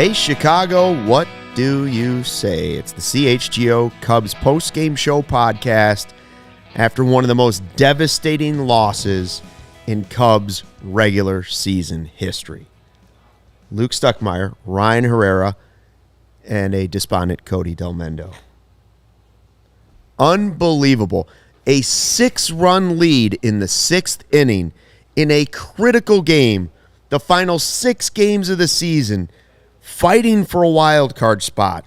Hey, Chicago, what do you say? It's the CHGO Cubs post-game show podcast after one of the most devastating losses in Cubs regular season history. Luke Stuckmeyer, Ryan Herrera, and a despondent Cody Del Mendo. Unbelievable. A 6-run lead in the 6th inning in a critical game, the final 6 games of the season, fighting for a wild card spot.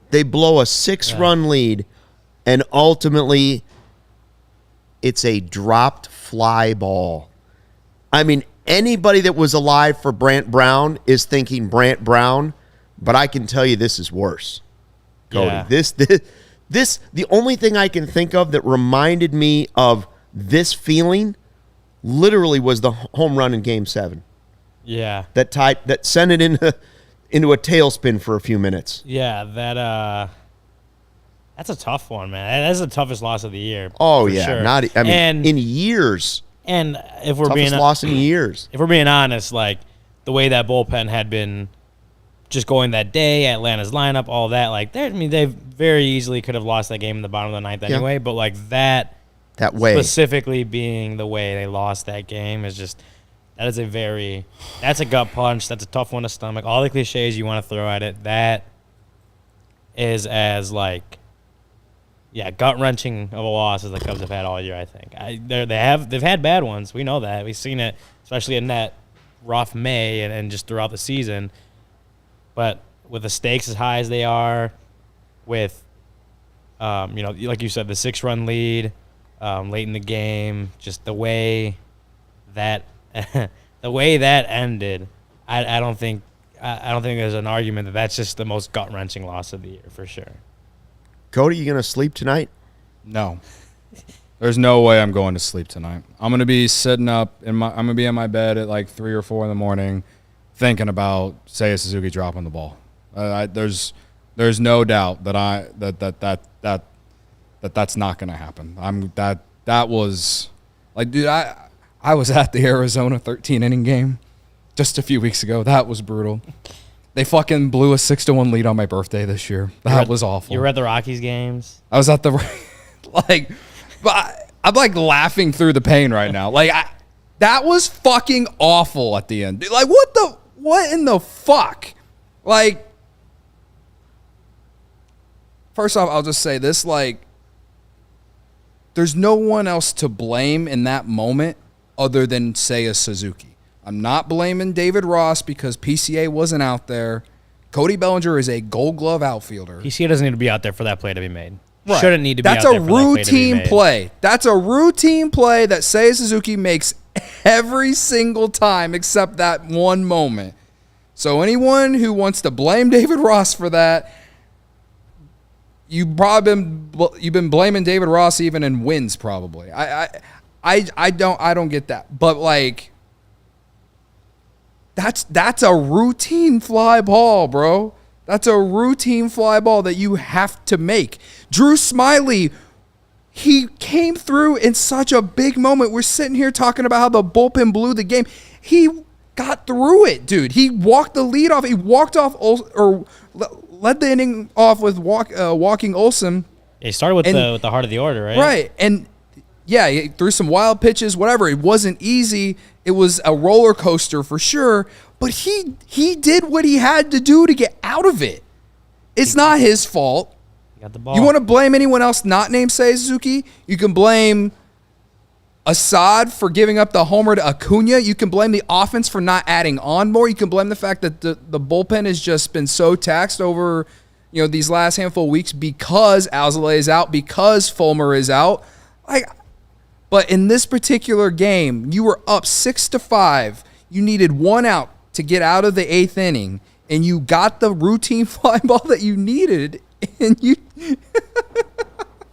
They blow a 6-run lead, and ultimately it's a dropped fly ball. I mean, anybody that was alive for Brant Brown is thinking Brant Brown, but I can tell you this is worse. Cody, Yeah. This, the only thing I can think of that reminded me of this feeling literally was the home run in Game 7. Yeah. That sent it into a tailspin for a few minutes. Yeah, that's a tough one, man. That's the toughest loss of the year. Oh, for yeah. sure. In years. And if we're Toughest loss in years. If we're being honest, like the way that bullpen had been just going that day, Atlanta's lineup, all that, like they very easily could have lost that game in the bottom of the 9th anyway, but like that way specifically being the way they lost that game is just that's a gut punch. That's a tough one to stomach. All the cliches you want to throw at it, that is as like gut wrenching of a loss as the Cubs have had all year. I think they've had bad ones. We know that. We've seen it, especially in that rough May and just throughout the season. But with the stakes as high as they are, with like you said, the 6-run lead late in the game, just the way that ended, I don't think there's an argument that that's just the most gut wrenching loss of the year for sure. Cody, you gonna sleep tonight? No. There's no way I'm going to sleep tonight. I'm gonna be sitting up I'm gonna be in my bed at like 3 or 4 in the morning, thinking about Seiya Suzuki dropping the ball. There's no doubt that that's not gonna happen. That was like, dude, I was at the Arizona 13-inning game just a few weeks ago. That was brutal. They fucking blew a 6-1 lead on my birthday this year. That was awful. You were at the Rockies games? I was at the I'm like laughing through the pain right now. Like that was fucking awful at the end. Like what in the fuck? Like, first off, I'll just say this, like, there's no one else to blame in that moment other than Seiya Suzuki. I'm not blaming David Ross because PCA wasn't out there. Cody Bellinger is a Gold Glove outfielder. PCA doesn't need to be out there for that play to be made. Right. Shouldn't need to be That's out there for that play to be made. That's a routine play. That's a routine play that Seiya Suzuki makes every single time except that one moment. So anyone who wants to blame David Ross for that, you've been blaming David Ross even in wins probably. I don't get that. But like, that's a routine fly ball, bro. That's a routine fly ball that you have to make. Drew Smyly, he came through in such a big moment. We're sitting here talking about how the bullpen blew the game. He got through it, dude. He walked the lead off. He walked off or led the inning off with walking Olsen. He started with the heart of the order, right? Right, and yeah, he threw some wild pitches, whatever. It wasn't easy. It was a roller coaster for sure, but he did what he had to do to get out of it. It's not his fault. He got the ball. You want to blame anyone else not named Seiya Suzuki? You can blame Assad for giving up the homer to Acuna. You can blame the offense for not adding on more. You can blame the fact that the bullpen has just been so taxed over these last handful of weeks because Alzolay is out, because Fulmer is out. But in this particular game, you were up 6-5. You needed 1 out to get out of the 8th inning, and you got the routine fly ball that you needed, and you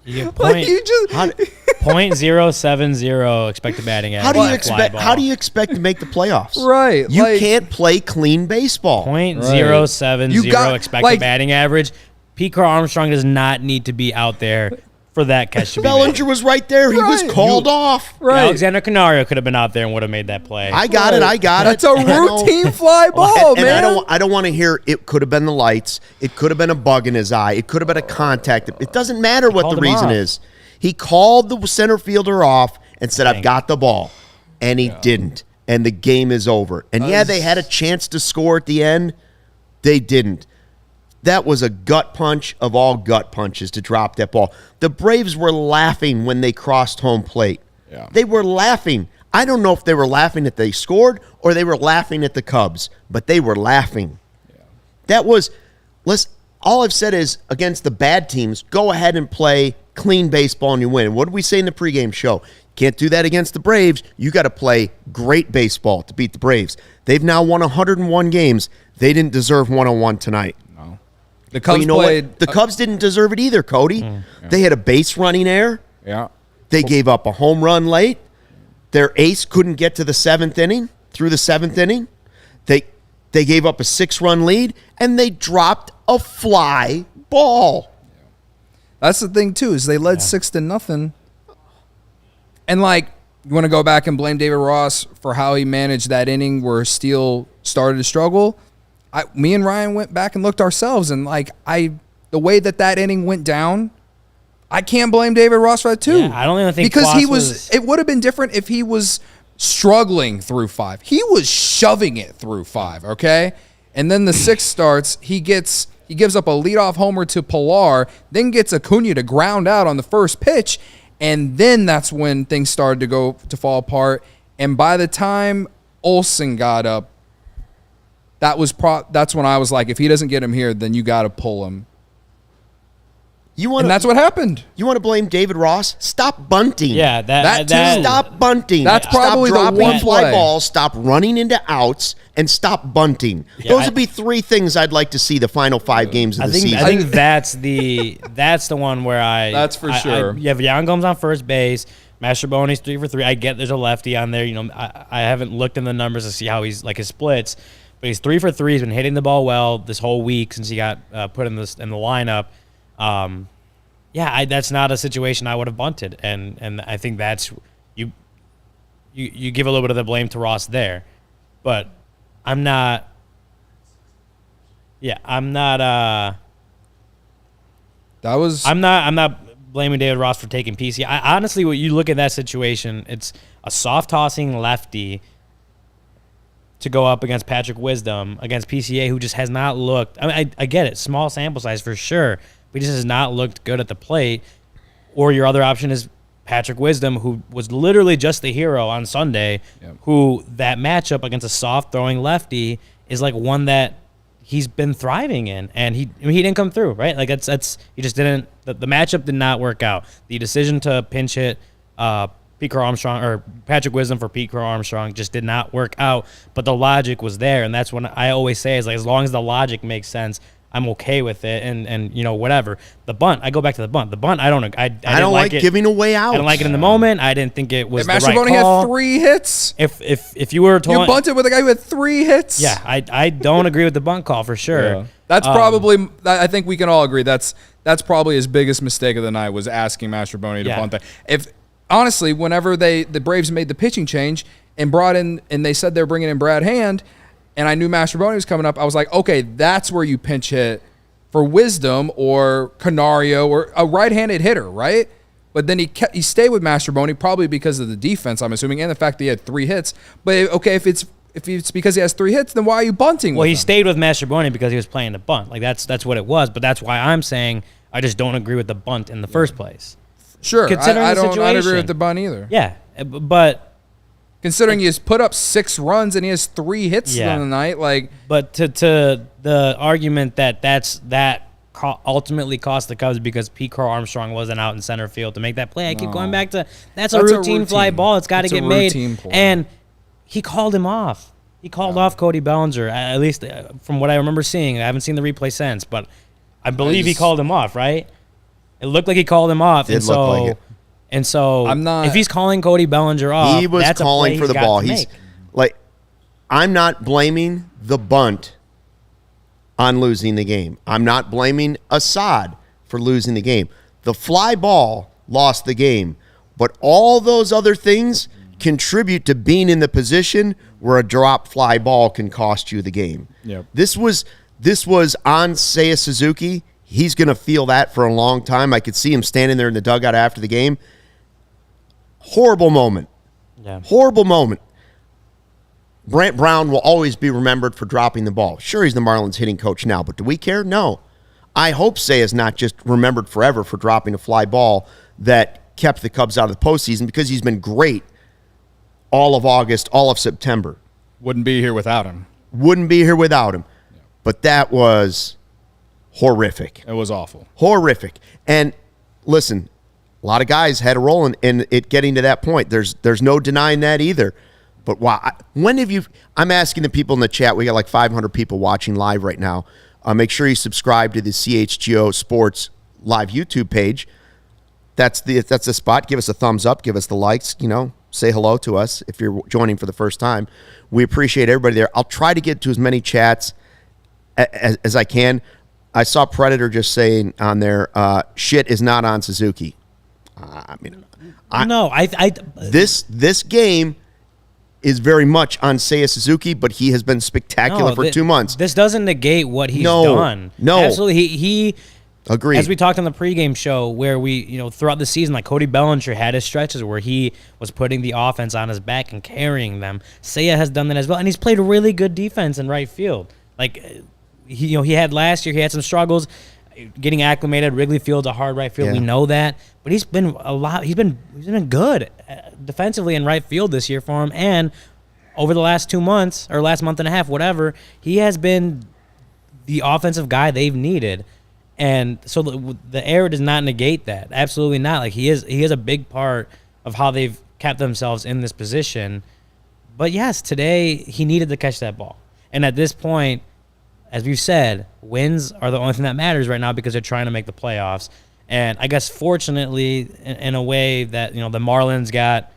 get .070 expected batting average. How do you expect to make the playoffs? Right. You can't play clean baseball. .070 expected batting average. Pete Crow Armstrong does not need to be out there for that catch to be Bellinger made. was right there. He was Right. called off. Right. Alexander Canario could have been out there and would have made that play. I got it. That's a And I don't- routine fly ball, and man. I don't want to hear it could have been the lights. It could have been a bug in his eye. It could have been a contact. It doesn't matter what the called him reason off. is. He called the center fielder off and said, "I've Dang. got the ball," and he didn't. And the game is over. And yeah, they had a chance to score at the end. They didn't. That was a gut punch of all gut punches to drop that ball. The Braves were laughing when they crossed home plate. Yeah. They were laughing. I don't know if they were laughing that they scored or they were laughing at the Cubs, but they were laughing. Yeah. That was, all I've said is against the bad teams, go ahead and play clean baseball and you win. What did we say in the pregame show? Can't do that against the Braves. You got to play great baseball to beat the Braves. They've now won 101 games. They didn't deserve 101 tonight. The Cubs played. The Cubs didn't deserve it either, Cody. They had a base running error. Yeah. They gave up a home run late. Their ace couldn't get to the seventh inning. Through the seventh inning, they gave up a 6-run lead, and they dropped a fly ball. That's the thing too, is they led 6-0. And like, you want to go back and blame David Ross for how he managed that inning where Steele started to struggle. Me and Ryan went back and looked ourselves, and like the way that inning went down, I can't blame David Ross for that too. Yeah, I don't even think because Ross he was. It would have been different if he was struggling through 5. He was shoving it through 5. Okay, and then the 6th starts. He gives up a leadoff homer to Pilar, then gets Acuna to ground out on the first pitch, and then that's when things started to fall apart. And by the time Olsen got up, that's when I was like, if he doesn't get him here, then you got to pull him. And that's what happened. You want to blame David Ross? Stop bunting. Yeah, That too. Stop bunting. That's probably stop the dropping one fly play. balls. Stop running into outs and stop bunting. Yeah, Those would be 3 things I'd like to see the final 5 games of the season. I think that's the one where That's for sure. You have Yan Gomes on first base. Mastrobuoni's 3 for 3. I get there's a lefty on there. You know, I haven't looked in the numbers to see how he's like his splits, but he's 3 for 3. He's been hitting the ball well this whole week since he got put in the lineup. Yeah, that's not a situation I would have bunted, and I think that's you give a little bit of the blame to Ross there, but I'm not. Yeah, I'm not. I'm not blaming David Ross for taking PC. Honestly, when you look at that situation, it's a soft tossing lefty to go up against Patrick Wisdom, against PCA, who just has not looked. I mean, I get it, small sample size for sure, but he just has not looked good at the plate. Or your other option is Patrick Wisdom, who was literally just the hero on Sunday, who that matchup against a soft throwing lefty is like one that he's been thriving in, and he didn't come through, right? Like that's he just didn't. The matchup did not work out. The decision to pinch hit Pete Crow Armstrong or Patrick Wisdom for Pete Crow Armstrong just did not work out, but the logic was there, and that's what I always say is like as long as the logic makes sense, I'm okay with it, and you know whatever. The bunt, I go back to the bunt. The bunt, I don't like it. Giving away out. I didn't like it in the moment. I didn't think it was the right Mastrobuoni call. had 3 hits. If you were You bunted with a guy who had 3 hits. yeah, I don't agree with the bunt call for sure. Yeah. That's probably. I think we can all agree that's probably his biggest mistake of the night was asking Mastrobuoni to bunt that. If honestly, whenever the Braves made the pitching change and brought in and they said they're bringing in Brad Hand, and I knew Mastrobuoni was coming up, I was like, okay, that's where you pinch hit for Wisdom or Canario or a right-handed hitter, right? But then he stayed with Mastrobuoni probably because of the defense, I'm assuming, and the fact that he had 3 hits. But okay, if it's because he has 3 hits, then why are you bunting? Well, with he him? stayed with Mastrobuoni because he was playing the bunt. Like that's what it was. But that's why I'm saying I just don't agree with the bunt in the first place. Sure, Considering I the don't agree situation. with the bunt either. Yeah, but Considering he has put up 6 runs and he has 3 hits in the night, like. But to the argument that ultimately cost the Cubs because Pete Crow Armstrong wasn't out in center field to make that play. I keep going back to that's a routine fly ball. It's got to get made. Play. And he called him off. He called off Cody Bellinger, at least from what I remember seeing. I haven't seen the replay since, but I believe he called him off, right? It looked like he called him off. Did look like it. And so I'm not, if he's calling Cody Bellinger off, he was that's calling a play for the got ball. to He's make. like, I'm not blaming the bunt on losing the game. I'm not blaming Assad for losing the game. The fly ball lost the game, but all those other things contribute to being in the position where a drop fly ball can cost you the game. Yep. This was on Seiya Suzuki. He's going to feel that for a long time. I could see him standing there in the dugout after the game. Horrible moment. Yeah. Horrible moment. Brant Brown will always be remembered for dropping the ball. Sure, he's the Marlins hitting coach now, but do we care? No. I hope Seiya's not just remembered forever for dropping a fly ball that kept the Cubs out of the postseason, because he's been great all of August, all of September. Wouldn't be here without him. Wouldn't be here without him. But that was horrific. It was awful. Horrific. And listen, a lot of guys had a role in it getting to that point. There's no denying that either. But wow, when have you? I'm asking the people in the chat. We got like 500 people watching live right now. Make sure you subscribe to the CHGO Sports live YouTube page. That's the spot. Give us a thumbs up. Give us the likes. Say hello to us if you're joining for the first time. We appreciate everybody there. I'll try to get to as many chats as I can. I saw Predator just saying on there, shit is not on Suzuki. This game is very much on Seiya Suzuki, but he has been spectacular for 2 months. This doesn't negate what he's done. No. Absolutely. He agreed. As we talked on the pregame show, where we, throughout the season, like Cody Bellinger had his stretches where he was putting the offense on his back and carrying them. Seiya has done that as well, and he's played really good defense in right field. Like, he had last year, he had some struggles getting acclimated. Wrigley Field's a hard right field. Yeah. We know that, but he's been he's been good defensively in right field this year for him. And over the last 2 months or last month and a half, whatever, he has been the offensive guy they've needed. And so the error does not negate that. Absolutely not. Like, he is a big part of how they've kept themselves in this position. But yes, today he needed to catch that ball. And at this point, as we've said, wins are the only thing that matters right now because they're trying to make the playoffs. And I guess fortunately, in a way that, the Marlins got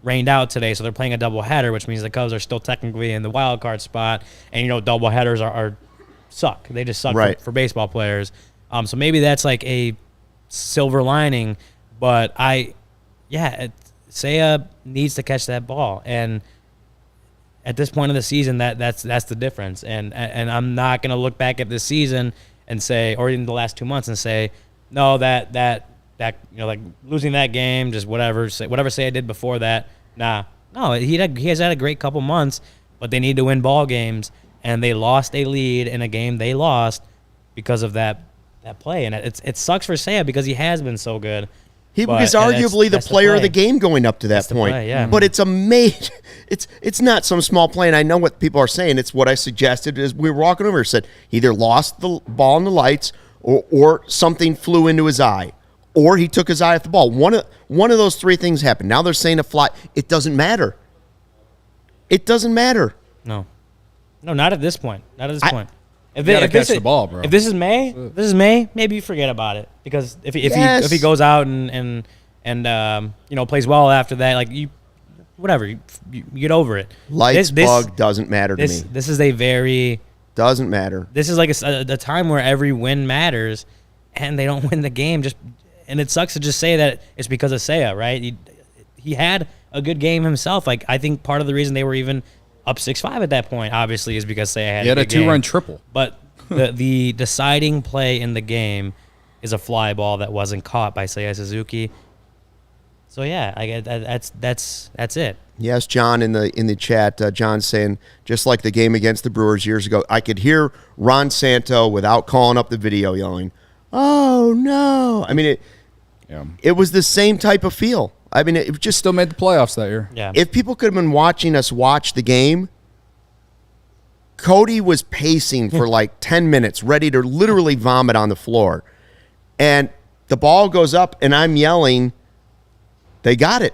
rained out today, so they're playing a doubleheader, which means the Cubs are still technically in the wild card spot. And, doubleheaders are suck. They just suck right. for baseball players. So maybe that's like a silver lining. But Seiya needs to catch that ball. And at this point of the season, that's the difference. And I'm not going to look back at this season and say, or even the last 2 months and say, no, like losing that game, just whatever Seiya did before that. Nah, no, he has had a great couple months, but they need to win ball games, and they lost a lead in a game they lost because of that play. And it sucks for Seiya because he has been so good. He was arguably the player of the game going up to that point. Play, yeah. But it's it's not some small play, and I know what people are saying. It's what I suggested as we were walking over. Said he either lost the ball in the lights or something flew into his eye, or he took his eye off the ball. One of those three things happened. Now they're saying a fly. It doesn't matter. It doesn't matter. No, not at this point. Not at this point. If you gotta catch the ball, bro. If this is May, maybe you forget about it, because if he goes out and plays well after that, like you get over it. Lights bug doesn't matter to me. This is a very doesn't matter. This is like a time where every win matters, and they don't win the game. And it sucks to just say that it's because of Seiya, right? He had a good game himself. Like, I think part of the reason they were even up 6-5 at that point, obviously, is because Seiya had a 2-run triple. But the deciding play in the game is a fly ball that wasn't caught by Seiya Suzuki. So yeah, that's it. Yes, John in the chat. John saying, just like the game against the Brewers years ago, I could hear Ron Santo without calling up the video yelling, "Oh no!" I mean, it was the same type of feel. I mean, it just still made the playoffs that year. Yeah. If people could have been watching us watch the game, Cody was pacing for like 10 minutes, ready to literally vomit on the floor. And the ball goes up, and I'm yelling, "They got it.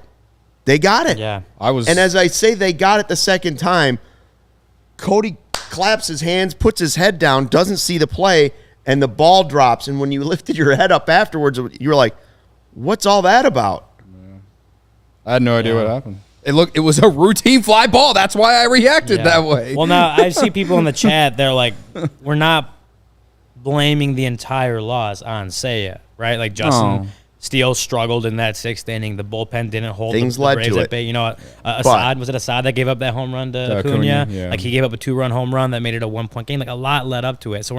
They got it." Yeah. And as I say they got it the second time, Cody claps his hands, puts his head down, doesn't see the play, and the ball drops. And when you lifted your head up afterwards, you were like, what's all that about? I had no idea what happened. It was a routine fly ball. That's why I reacted that way. Well, now I see people in the chat. They're like, we're not blaming the entire loss on Seiya, right? Like Justin Oh. Steele struggled in that 6th inning. The bullpen didn't hold Things the led Braves to at it. bay. You know, Assad, was it Assad that gave up that home run to Acuna? Yeah. Like he gave up a 2-run home run that made it a 1-point game. Like a lot led up to it. So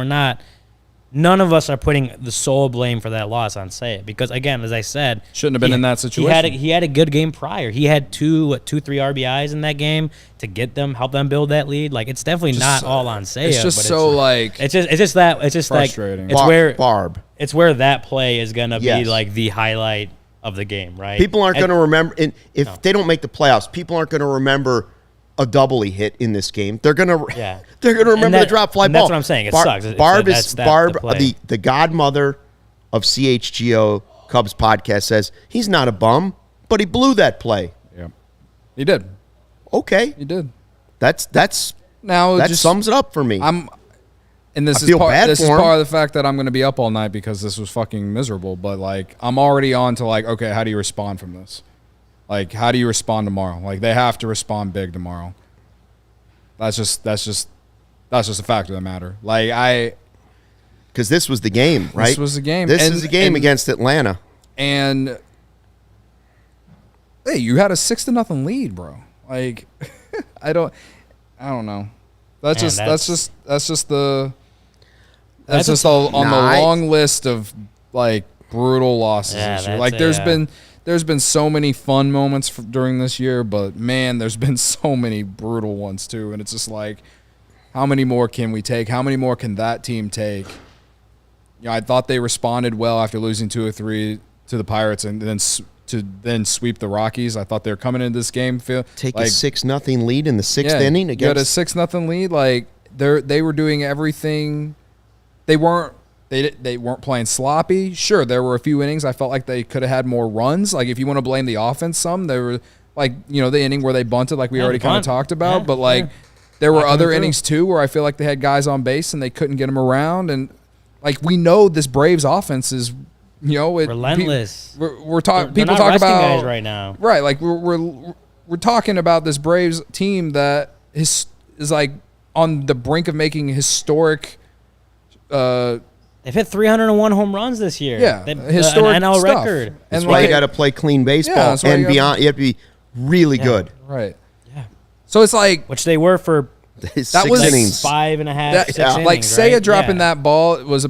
none of us are putting the sole blame for that loss on Seiya because, again, as I said, Shouldn't have been in that situation. He had a good game prior. He had 3 RBIs in that game to help them build that lead. Like it's definitely not all on Seiya. It's just but so like it's just frustrating. like Barb. it's where that play is gonna Yes. be like the highlight of the game, right? People aren't going to remember, and if they don't make the playoffs, people aren't going to remember a double he hit in this game. They're going to they're going to remember the drop fly and ball. that's what I'm saying. It sucks. Barb That's is the Barb, play. the godmother of CHGO Cubs podcast says he's not a bum, but he blew that play. Yeah. He did. Okay, He did. that's now that just sums it up for me. and this I is feel part bad this is for him. part of the fact that I'm going to be up all night because this was fucking miserable. But like I'm already on to like, okay, how do you respond from this? Like, how do you respond tomorrow? Like they have to respond big tomorrow. That's just a fact of the matter. Like Because this was the game, right? This was the game. This And- is the game and- against Atlanta. and hey, you had a 6-0 lead, bro. Like I don't know. That's Man, just That's on Nah, the long list of like brutal losses Yeah, this year. that's Like a- there's been so many fun moments during this year, but man, there's been so many brutal ones too. And it's just like, how many more can we take? How many more can that team take? You know, I thought they responded well after losing 2 or 3 to the Pirates, and then sweep the Rockies. I thought they were coming into this game Take like, a 6-0 lead in the 6th inning you had a against 6-0 lead. Like they were doing everything. They weren't playing sloppy. Sure, there were a few innings I felt like they could have had more runs. Like if you want to blame the offense, they were like the inning where they bunted, like we already kind of talked about. Yeah, but like there were other innings too where I feel like they had guys on base and they couldn't get them around. And like we know this Braves offense is relentless. We're talking. They're People not talk resting about guys right now. Right, like we're talking about this Braves team that is like on the brink of making historic. They've hit 301 home runs this year. Yeah, historic an NL stuff. record. That's And why you like- got to play clean baseball that's why and you gotta- beyond. You have to be really good. Right. Yeah. So it's like Which they were for That That was- innings. 5.5, 6 innings, like Seiya right? dropping Yeah. that ball was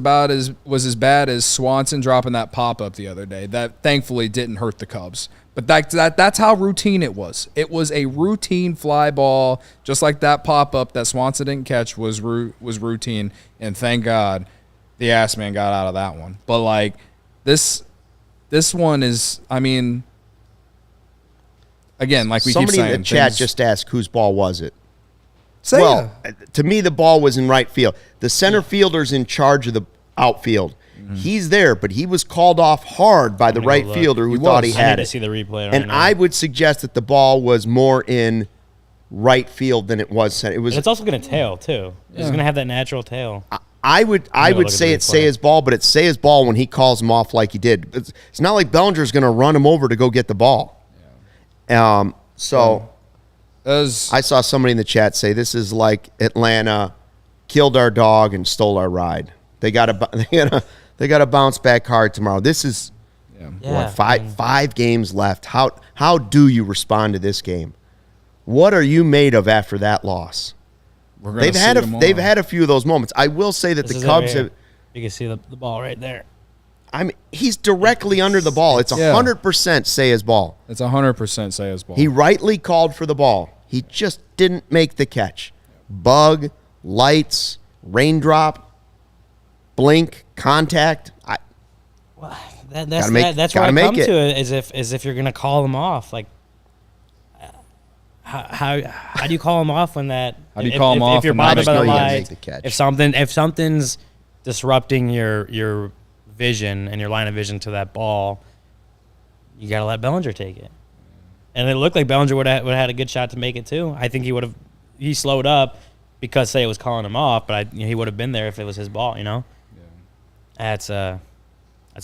as bad as Swanson dropping that pop up the other day. That thankfully didn't hurt the Cubs. But that's how routine it was. It was a routine fly ball, just like that pop up that Swanson didn't catch was routine. And thank God the ass man got out of that one. But like this one is, I mean, again, like we Somebody keep saying, in the chat things- just asked whose ball was it. Seiya. Well, to me, the ball was in right field. The center fielder's in charge of the outfield. He's there, but he was called off hard by the gonna right go look. fielder who He thought was. he I need had to it. see the replay right And now. I would suggest that the ball was more in right field than it was center. It was. And it's also going to tail, too. It's going to have that natural tail. I would look at say the it's replay. Seiya's ball, but it's Seiya's ball when he calls him off like he did. It's not like Bellinger's going to run him over to go get the ball. So As I saw somebody in the chat say this is like Atlanta killed our dog and stole our ride. They got to bounce back hard tomorrow. This is Yeah, five games left. How do you respond to this game? What are you made of after that loss? we're gonna They've see had tomorrow. they've had a few of those moments. I will say that This the is Cubs over here. have. You can see the ball right there. I mean, he's directly under the ball. It's Yeah. 100% Seiya's ball. It's 100% Seiya's ball. He rightly called for the ball. He just didn't make the catch. Bug, lights, raindrop, blink, contact. That's Gotta make- that's where gotta I make come it. to it. Is if you're gonna call them off, like how do you call them off when that? How do you call 'em off If you're and not bothered by the know you gotta lights, make the catch? if something's disrupting your vision and your line of vision to that ball, you gotta let Bellinger take it. And it looked like Bellinger would have had a good shot to make it too. I think he slowed up because Seiya was calling him off, but he would have been there if it was his ball. You know, that's a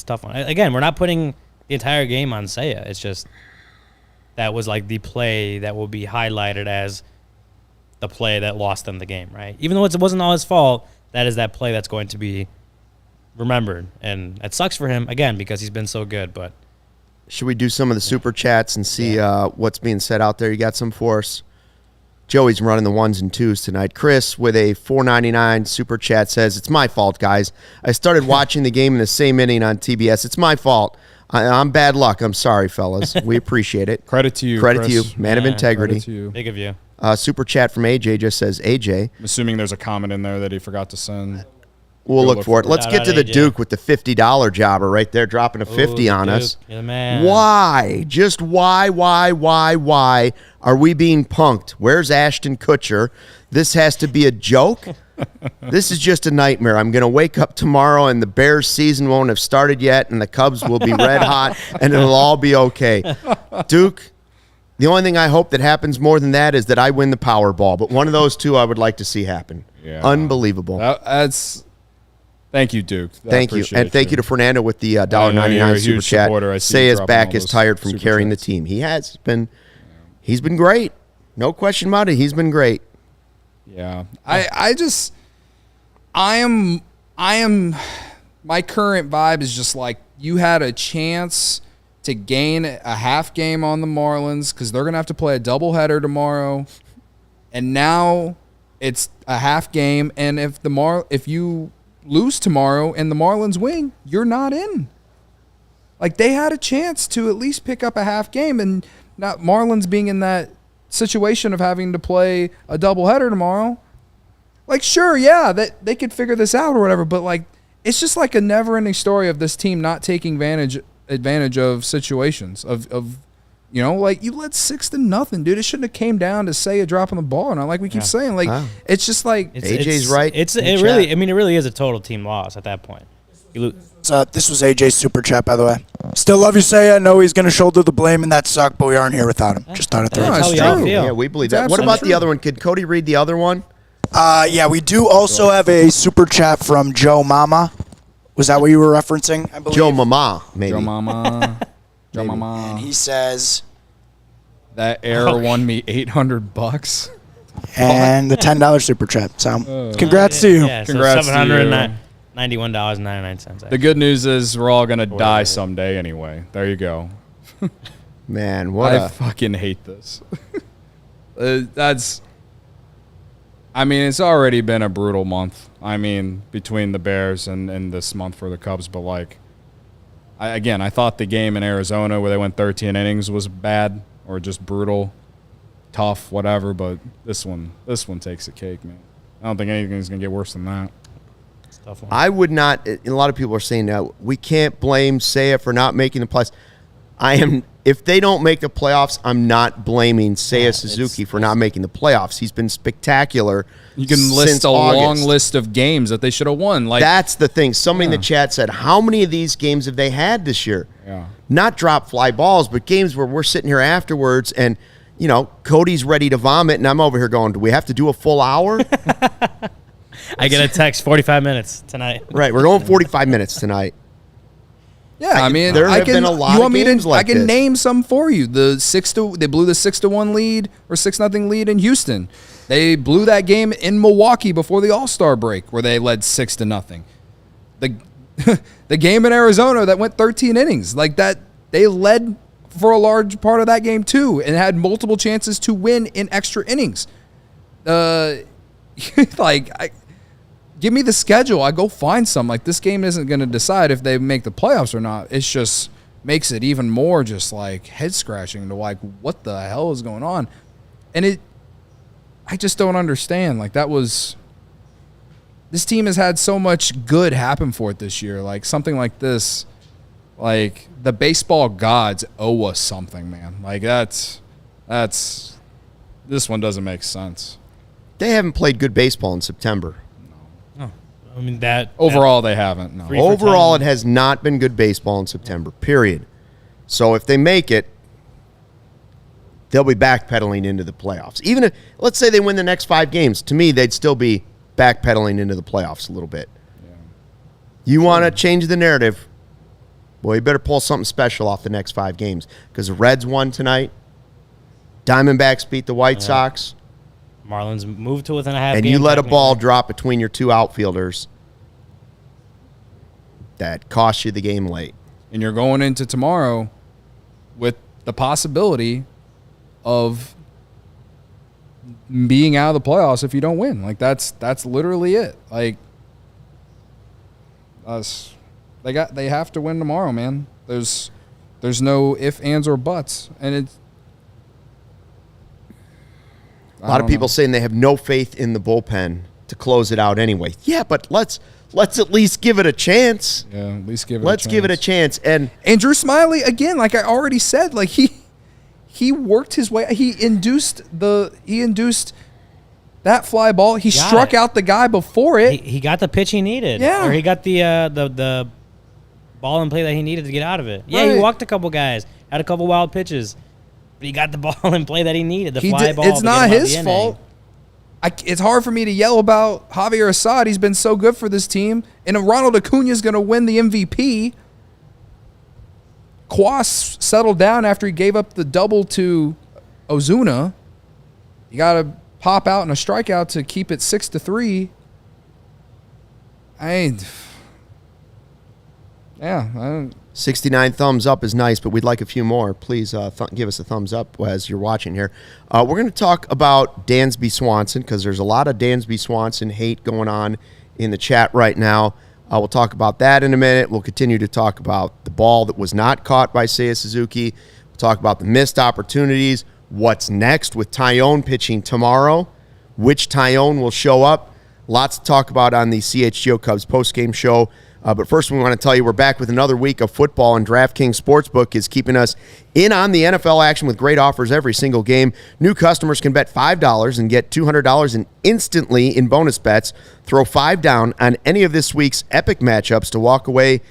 tough one. Again, we're not putting the entire game on Seiya. It's just that was like the play that will be highlighted as the play that lost them the game, right? Even though it wasn't all his fault, that is that play that's going to be remembered, and it sucks for him again because he's been so good. But should we do some of the super chats and see what's being said out there? You got some for us? Joey's running the ones and twos tonight. Chris with a $4.99 super chat says, "It's my fault, guys. I started watching the game in the same inning on TBS. It's my fault. I'm bad luck. I'm sorry, fellas. We appreciate it. Credit to you, Credit Chris. to you. Man of integrity. Credit to you. big of you. Super chat from AJ just says, AJ. I'm assuming there's a comment in there that he forgot to send. We'll look for it. Let's Shout get out to the AJ. Duke with the $50 jobber right there, dropping a 50 Ooh, on Duke, us. you're the man. Why? Just why are we being punked? Where's Ashton Kutcher? This has to be a joke? This is just a nightmare. I'm going to wake up tomorrow and the Bears season won't have started yet and the Cubs will be red hot and it'll all be okay. Duke, the only thing I hope that happens more than that is that I win the Powerball. But one of those two I would like to see happen. Yeah. Unbelievable. That's. Thank you, Duke. Thank you. And thank you to Fernando with the $1.99 super chat. Say his back is tired from carrying the team. He has been. He's been great. No question about it. He's been great. Yeah. I am my current vibe is just like you had a chance to gain a half game on the Marlins because they're gonna have to play a doubleheader tomorrow, and now it's a half game. And if you lose tomorrow and the Marlins win, you're not in. Like they had a chance to at least pick up a half game, and not Marlins being in that situation of having to play a doubleheader tomorrow. Like, sure, yeah, that they could figure this out or whatever, but like it's just like a never-ending story of this team not taking advantage of situations of you know, like you led 6-0, dude. It shouldn't have came down to Seiya dropping the ball, and like we keep saying, like it's just like AJ's right. It really is a total team loss at that point. This was AJ's super chat, by the way. Still love you, Seiya. I know he's going to shoulder the blame, and that sucked, but we aren't here without him. Just thought I'd throw it. That's it's how we all true. feel. Yeah, we believe It's that. What absolutely about the true. other one? Could Cody read the other one? Yeah, we do also have a super chat from Joe Mama. Was that what you were referencing, I believe? Joe Mama, maybe. Joe Mama. Joe And Mama. he says, That error won me $800. and the $10 super chat. So, congrats to you. Yeah, Congrats so to you. $791.99. The good news is we're all gonna die someday anyway. There you go. Man, what I a... fucking hate this. I mean, it's already been a brutal month. I mean, between the Bears and this month for the Cubs, but like, I thought the game in Arizona where they went 13 innings was bad or just brutal, tough, whatever. But this one takes the cake, man. I don't think anything's gonna get worse than that. It's a tough one. I would not... A lot of people are saying now, we can't blame Seiya for not making the playoffs. If they don't make the playoffs, I'm not blaming Seiya Suzuki for not making the playoffs. He's been spectacular. You can since list a August. long list of games that they should have won. Like That's the thing. Somebody in the chat said, how many of these games have they had this year? Yeah. Not drop fly balls, but games where we're sitting here afterwards and, you know, Cody's ready to vomit, and I'm over here going, do we have to do a full hour? I get a text 45 minutes tonight. Right, we're going 45 minutes tonight. yeah. I mean, there I have can. been a lot you of want me games to? like I can this. name some for you. They blew the 6-1 lead or 6-0 lead in Houston. They blew that game in Milwaukee before the All-Star break, where they led 6-0. The game in Arizona that went 13 innings, like that, they led for a large part of that game too, and had multiple chances to win in extra innings. Give me the schedule. I go find some. Like, this game isn't going to decide if they make the playoffs or not. It's just makes it even more just like head scratching to like, what the hell is going on? And I just don't understand. Like, this team has had so much good happen for it this year. Like, something like this, like the baseball gods owe us something, man. Like, this one doesn't make sense. They haven't played good baseball in September. I mean, that Overall, they haven't. No. Free for Overall, it time. has not been good baseball in September, period. So if they make it, they'll be backpedaling into the playoffs. Even if, let's say they win the next 5 games, to me, they'd still be backpedaling into the playoffs a little bit. Yeah. You want to change the narrative, boy, you better pull something special off the next 5 games, because the Reds won tonight, Diamondbacks beat the White Sox, Marlins moved to within a half and game. you let a ball technically. drop between your 2 outfielders. that. Cost you the game late. And you're going into tomorrow with the possibility of being out of the playoffs if you don't win. Like that's literally it. Like they have to win tomorrow, man. There's no ifs, ands, or buts, and it's a lot of people saying they have no faith in the bullpen to close it out anyway. Yeah, but let's at least give it a chance. Yeah, at least give it. Let's give it a chance. And Drew Smiley, again, like I already said, like he worked his way. He induced that fly ball. He struck out the guy before it. He got the pitch he needed. Yeah. Or he got the ball and play that he needed to get out of it. Yeah, Right. he walked a couple guys, had a couple wild pitches, but he got the ball and play that he needed. The fly ball. It's to not get him out his the fault. inning. It's hard for me to yell about Javier Assad. He's been so good for this team. And Ronald Acuna is going to win the MVP. Kwas settled down after he gave up the double to Ozuna. You got to pop out and a strikeout to keep it 6-3. Yeah. 69 thumbs up is nice, but we'd like a few more. Please give us a thumbs up as you're watching here. We're going to talk about Dansby Swanson because there's a lot of Dansby Swanson hate going on in the chat right now. We'll talk about that in a minute. We'll continue to talk about the ball that was not caught by Seiya Suzuki. We'll talk about the missed opportunities. What's next with Tyone pitching tomorrow? Which Tyone will show up? Lots to talk about on the CHGO Cubs postgame show. But first, we want to tell you we're back with another week of football, and DraftKings Sportsbook is keeping us in on the NFL action with great offers every single game. New customers can bet $5 and get $200 instantly in bonus bets. Throw $5 down on any of this week's epic matchups to walk away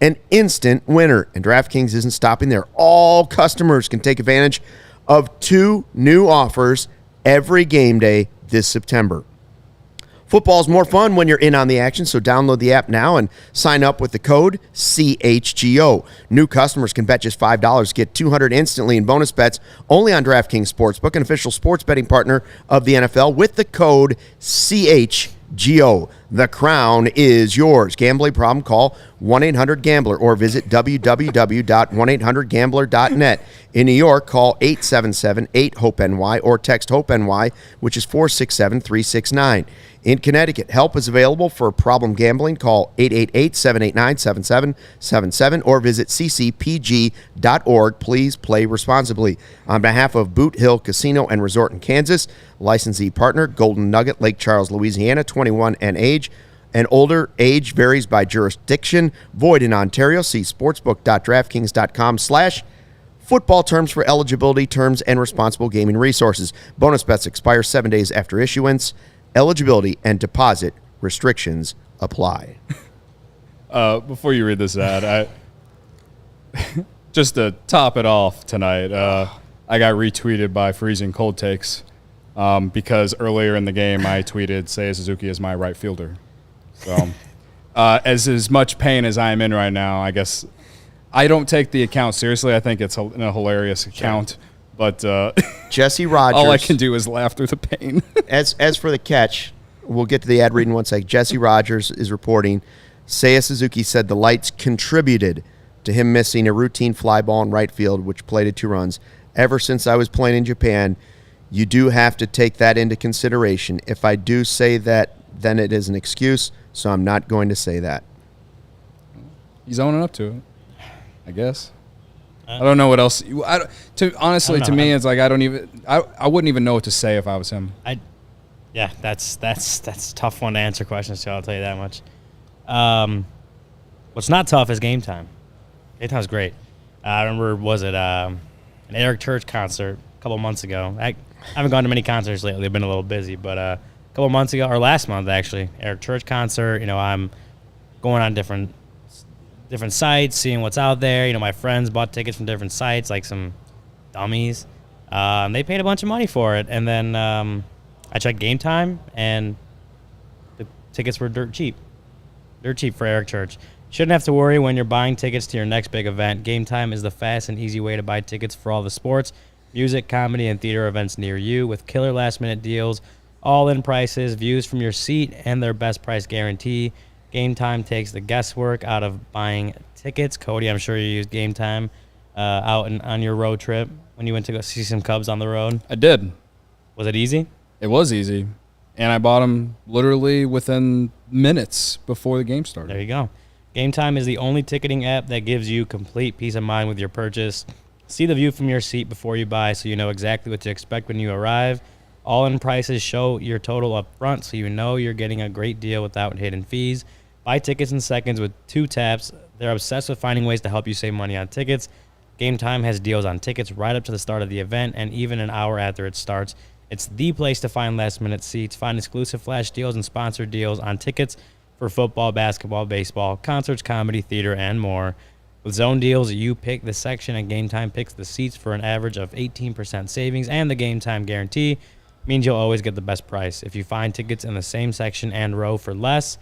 an instant winner. And DraftKings isn't stopping there. All customers can take advantage of 2 new offers every game day this September. Football's more fun when you're in on the action, so download the app now and sign up with the code CHGO. New customers can bet just $5, get $200 instantly in bonus bets only on DraftKings Sportsbook, an official sports betting partner of the NFL, with the code CHGO. The crown is yours. Gambling problem? Call 1-800-GAMBLER or visit www.1800gambler.net. In New York, call 877-8-HOPE-NY or text HOPE-NY, which is 467-369. In Connecticut, help is available for problem gambling. Call 888-789-7777 or visit ccpg.org. Please play responsibly. On behalf of Boot Hill Casino and Resort in Kansas, licensee partner Golden Nugget, Lake Charles, Louisiana, 21 and age. And older age varies by jurisdiction. Void in Ontario. See sportsbook.draftkings.com/football terms for eligibility, terms, and responsible gaming resources. Bonus bets expire 7 days after issuance. Eligibility and deposit restrictions apply. Before you read this ad, just to top it off tonight, I got retweeted by Freezing Cold Takes because earlier in the game I tweeted Seiya Suzuki is my right fielder. So as much pain as I am in right now, I guess I don't take the account seriously. I think it's a hilarious account. But Jesse Rogers. all I can do is laugh through the pain. As for the catch, we'll get to the ad read in one sec. Jesse Rogers is reporting Seiya Suzuki said the lights contributed to him missing a routine fly ball in right field, which plated 2 runs. Ever since I was playing in Japan, you do have to take that into consideration. If I do say that, then it is an excuse, so I'm not going to say that. He's owning up to it, I guess. I don't know what else. Honestly, to me, it's like I wouldn't even know what to say if I was him. Yeah, that's a tough one to answer questions to. I'll tell you that much. What's not tough is game time. Game time's great. I remember, was it an Eric Church concert a couple months ago? I haven't gone to many concerts lately. I've been a little busy, but a couple months ago, or last month actually, Eric Church concert. I'm going on different sites, seeing what's out there. My friends bought tickets from different sites, like some dummies. They paid a bunch of money for it, and then I checked Game Time, and the tickets were dirt cheap for Eric Church. Shouldn't have to worry when you're buying tickets to your next big event. Game Time is the fast and easy way to buy tickets for all the sports, music, comedy, and theater events near you, with killer last-minute deals, all-in prices, views from your seat, and their best price guarantee. Game Time takes the guesswork out of buying tickets. Cody, I'm sure you used Game Time on your road trip when you went to go see some Cubs on the road. I did. Was it easy? It was easy. And I bought them literally within minutes before the game started. There you go. Game Time is the only ticketing app that gives you complete peace of mind with your purchase. See the view from your seat before you buy so you know exactly what to expect when you arrive. All-in prices show your total up front so you know you're getting a great deal without hidden fees. Buy tickets in seconds with 2 taps. They're obsessed with finding ways to help you save money on tickets. Game Time has deals on tickets right up to the start of the event and even an hour after it starts. It's the place to find last-minute seats, find exclusive flash deals and sponsored deals on tickets for football, basketball, baseball, concerts, comedy, theater, and more. With zone deals, you pick the section and Game Time picks the seats for an average of 18% savings, and the Game Time guarantee means you'll always get the best price. If you find tickets in the same section and row for less,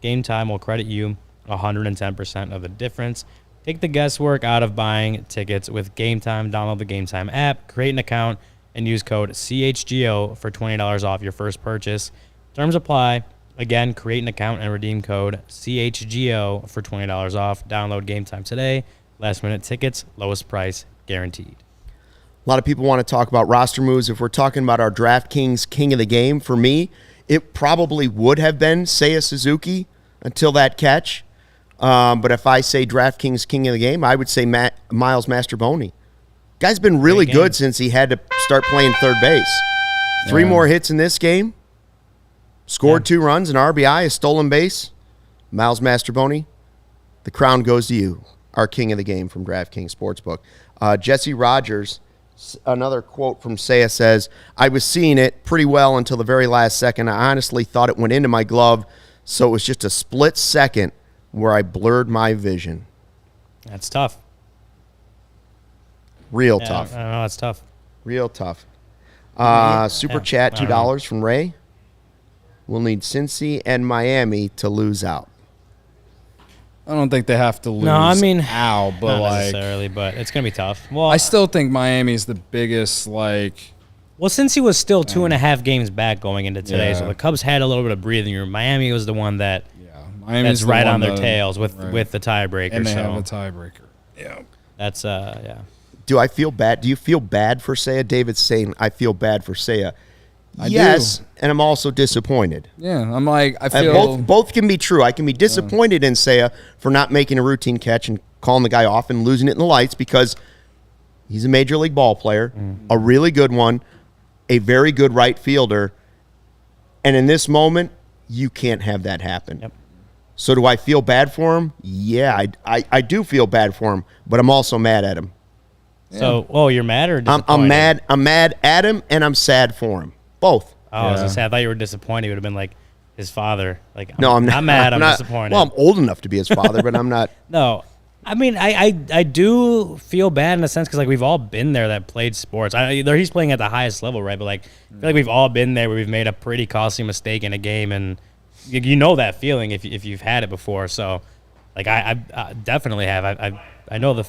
Game Time will credit you 110% of the difference. Take the guesswork out of buying tickets with Game Time. Download the Game Time app, create an account, and use code CHGO for $20 off your first purchase. Terms apply. Again, create an account and redeem code CHGO for $20 off. Download Game Time today. Last minute tickets, lowest price guaranteed. A lot of people want to talk about roster moves. If we're talking about our DraftKings king of the game, for me, it probably would have been Seiya Suzuki until that catch. But if I say DraftKings king of the game, I would say Miles Mastrobuoni. Guy's been really good since he had to start playing third base. 3 more hits in this game. Scored 2 runs, an RBI, a stolen base. Miles Mastrobuoni, the crown goes to you, our king of the game from DraftKings Sportsbook. Jesse Rogers, another quote from Seiya says, I was seeing it pretty well until the very last second. I honestly thought it went into my glove, so it was just a split second where I blurred my vision. That's tough. Real tough. I know, that's tough. Real tough. Super chat, $2 from Ray. We'll need Cincy and Miami to lose out. I don't think they have to lose out, but not like necessarily, but it's gonna be tough. Well, I still think Miami's the biggest well, since he was still 2.5 games back going into today, so the Cubs had a little bit of breathing room. Miami was the one that's right on their tails with the tiebreaker. And they have a tiebreaker. Yeah. That's Do I feel bad? Do you feel bad for Seiya? David's saying I feel bad for Seiya. I yes, do. And I'm also disappointed. Yeah, I'm like, I feel both can be true. I can be disappointed in Seiya for not making a routine catch and calling the guy off and losing it in the lights because he's a major league ball player, a really good one, a very good right fielder, and in this moment, you can't have that happen. Yep. So do I feel bad for him? Yeah, I do feel bad for him, but I'm also mad at him. So, you're mad or disappointed? I'm mad at him, and I'm sad for him. Both. Oh, I was gonna say, I thought you were disappointed. You would have been like his father. Like, no, I'm not mad. I'm disappointed. Well, I'm old enough to be his father, but I'm not. No, I mean, I do feel bad in a sense because like we've all been there that played sports. He's playing at the highest level, right? But like, I feel like we've all been there where we've made a pretty costly mistake in a game, and you know that feeling if you've had it before. So, like, I definitely have. I know the.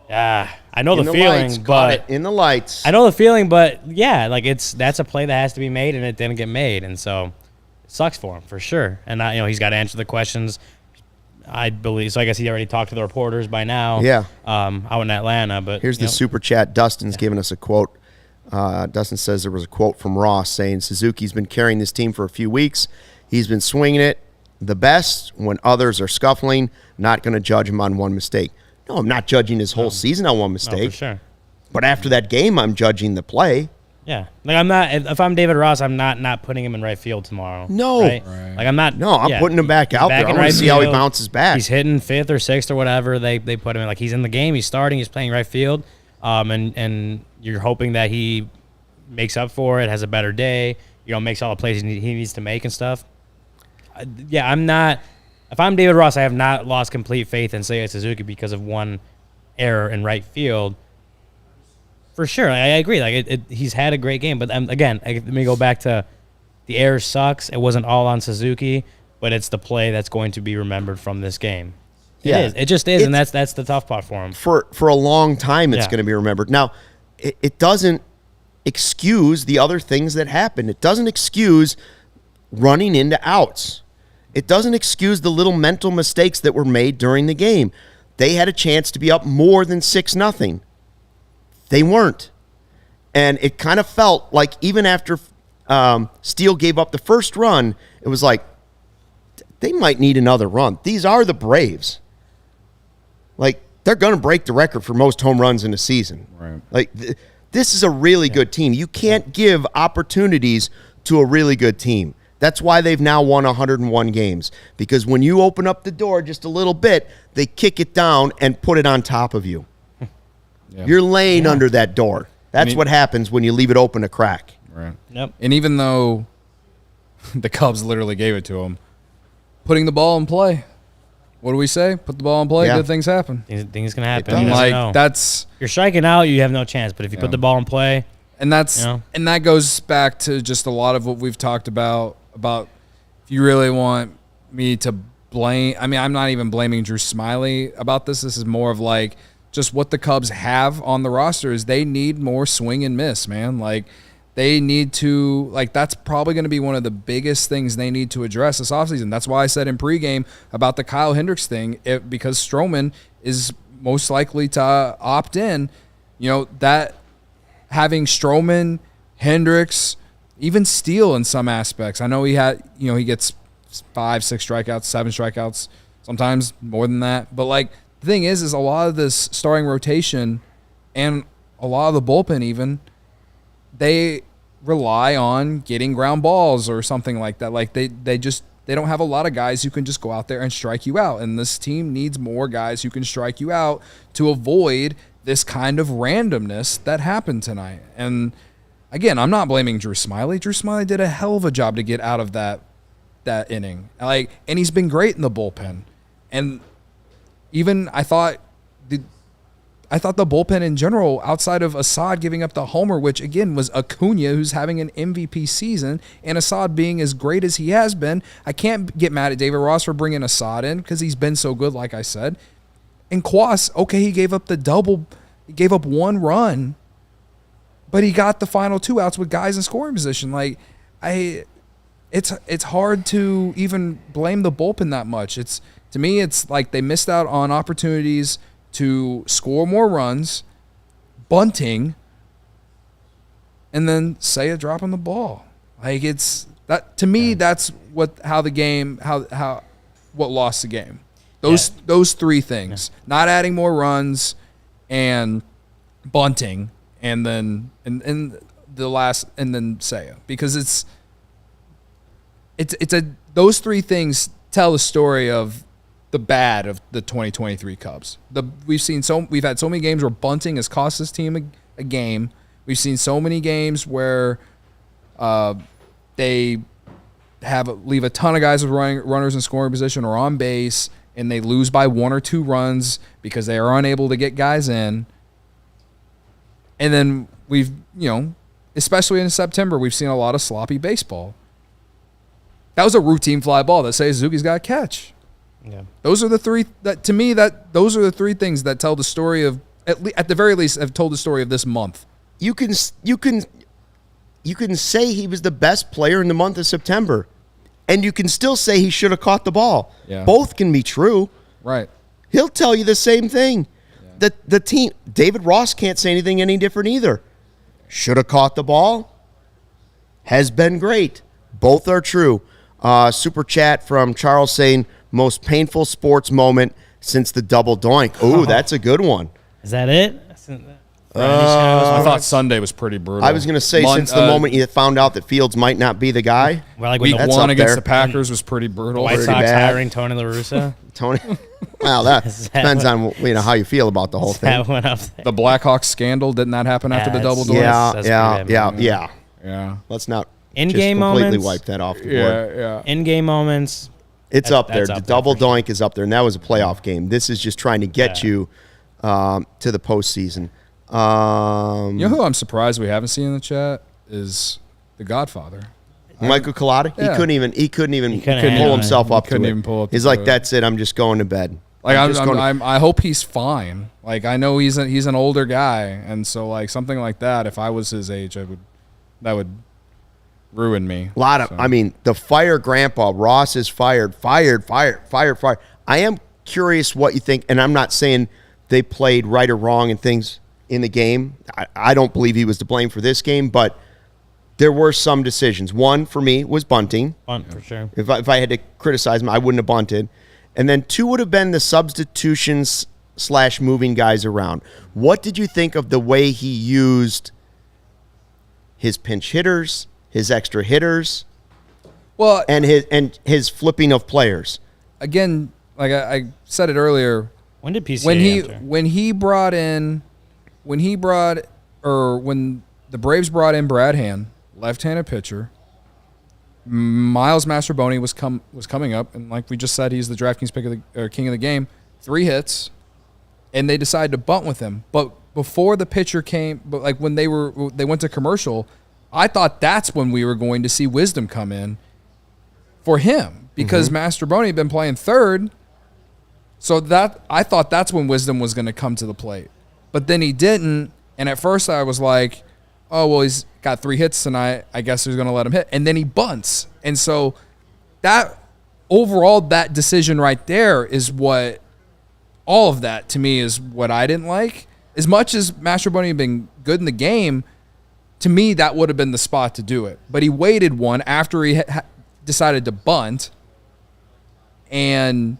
I know the feeling, but in the lights, I know the feeling, but yeah, like that's a play that has to be made, and it didn't get made, and so it sucks for him for sure. And he's got to answer the questions, I believe. So I guess he already talked to the reporters by now. Yeah. Out in Atlanta, but here's the super chat. Dustin's giving us a quote. Dustin says there was a quote from Ross saying Suzuki's been carrying this team for a few weeks. He's been swinging it the best when others are scuffling. Not going to judge him on one mistake. No, I'm not judging his whole season on one mistake. No, for sure. But after that game, I'm judging the play. Yeah. Like, I'm not, if I'm David Ross, I'm not putting him in right field tomorrow. No. Right? Like, I'm not. No, I'm putting him back out there. I want to see how he bounces back. He's hitting 5th or 6th or whatever they put him in. Like, he's in the game. He's starting. He's playing right field. And you're hoping that he makes up for it, has a better day, makes all the plays he needs to make and stuff. I'm not. If I'm David Ross, I have not lost complete faith in Seiya Suzuki because of one error in right field. For sure, I agree. Like he's had a great game, but again, let me go back to the error sucks. It wasn't all on Suzuki, but it's the play that's going to be remembered from this game. It is. It just is, and that's the tough part for him. For a long time, it's going to be remembered. Now, it doesn't excuse the other things that happened. It doesn't excuse running into outs. It doesn't excuse the little mental mistakes that were made during the game. They had a chance to be up more than 6-0. They weren't. And it kind of felt like even after Steele gave up the first run, it was like, they might need another run. These are the Braves. Like, they're going to break the record for most home runs in a season. Right. Like, this is a really good team. You can't give opportunities to a really good team. That's why they've now won 101 games. Because when you open up the door just a little bit, they kick it down and put it on top of you. Yeah. You're laying under that door. That's what happens when you leave it open a crack. Right. Yep. And even though the Cubs literally gave it to him, Putting the ball in play. What do we say? Put the ball in play, Yeah. good things happen. Things can happen. I'm You never know. like, that's You're striking out, you have no chance. But if you put the ball in play, and that's You know? and that goes back to just a lot of what we've talked about if you really want me to blame, I mean, I'm not even blaming Drew Smiley about this. This is more of like just what the Cubs have on the roster is they need more swing and miss, man. Like, they need to, like, that's probably going to be one of the biggest things they need to address this offseason. That's why I said in pregame about the Kyle Hendricks thing, because Stroman is most likely to opt in. You know, that having Stroman, Hendricks, even Steele in some aspects. I know he gets 5, 6 strikeouts, 7 strikeouts, sometimes more than that. But, like, the thing is a lot of this starting rotation and a lot of the bullpen even, they rely on getting ground balls or something like that. Like they don't have a lot of guys who can just go out there and strike you out. And this team needs more guys who can strike you out to avoid this kind of randomness that happened tonight. And again, I'm not blaming Drew Smiley. Drew Smiley did a hell of a job to get out of that inning. Like, and he's been great in the bullpen. And even I thought the bullpen in general, outside of Assad giving up the homer, which again was Acuna, who's having an MVP season, and Assad being as great as he has been, I can't get mad at David Ross for bringing Assad in because he's been so good, like I said. And Kwas, okay, he gave up the double, he gave up 1 run, but he got the final 2 outs with guys in scoring position. Like, it's hard to even blame the bullpen that much. To me, it's like they missed out on opportunities to score more runs, bunting, and then Seiya dropping the ball. Like, it's that to me. That's what lost the game. Those 3 things: not adding more runs, and bunting, and then Seiya, because those 3 things tell the story of the bad of the 2023 Cubs. We've had so many games where bunting has cost this team a game. We've seen so many games where they leave a ton of guys with runners in scoring position or on base, and they lose by 1 or 2 runs because they are unable to get guys in. And then we've, especially in September, we've seen a lot of sloppy baseball. That was a routine fly ball that Seiya Suzuki's got to catch. yeah. Those are the 3 those are the 3 things that tell the story of, at the very least, have told the story of this month. You can say he was the best player in the month of September, and you can still say he should have caught the ball. Yeah. Both can be true. Right. He'll tell you the same thing. Yeah. The team, David Ross can't say anything any different either. Should have caught the ball. Has been great. Both are true. Super chat from Charles saying, most painful sports moment since the double doink. Ooh, that's a good one. Is that it? I thought Sunday was pretty brutal. I was going to say, since the moment you found out that Fields might not be the guy. Well, like Week when That's 1 up against there. the Packers was pretty brutal. White Pretty Sox bad. hiring Tony La Russa. Tony, well, that Is that depends on how you feel about the whole thing. That went up there. The Blackhawks scandal, didn't that happen after the double doink? Yeah. Yeah. Let's not In-game just completely moments. wipe that off the board. Yeah. In-game moments. It's up there. That's The up there double for sure. doink is up there, and that was a playoff game. This is just trying to get you to the postseason. You know who I'm surprised we haven't seen in the chat is the Godfather. Michael Collada. Yeah. He couldn't even couldn't pull handle himself it. up He couldn't to even it. pull up He's to like, it. that's it. I'm just going to bed. Like I I hope he's fine. Like, I know he's an older guy, and so like something like that. If I was his age, that would ruined me. A lot of, I mean, the fire grandpa, Ross is fired. I am curious what you think, and I'm not saying they played right or wrong and things in the game. I don't believe he was to blame for this game, but there were some decisions. One, for me, was bunting. Bunt, for sure. If I had to criticize him, I wouldn't have bunted. And then 2 would have been the substitutions / moving guys around. What did you think of the way he used his pinch hitters, his extra hitters, Well, and his flipping of players? again, like I said it earlier, When did PCA enter? when the Braves brought in Brad Hand, left-handed pitcher, Miles Mastrobuoni was coming up, and like we just said, he's the DraftKings pick of the king of the game. 3 hits, and they decided to bunt with him. But before the pitcher came, but like when they went to commercial, I thought that's when we were going to see Wisdom come in for him because Mastrobuoni had been playing third. So that I thought that's when Wisdom was going to come to the plate. But then he didn't, and at first I was like, oh, well, he's got 3 hits tonight. I guess he's going to let him hit. And then he bunts. And so that overall, that decision right there is what all of that to me is what I didn't like. As much as Mastrobuoni had been good in the game, to me, that would have been the spot to do it. But he waited one after he decided to bunt. And,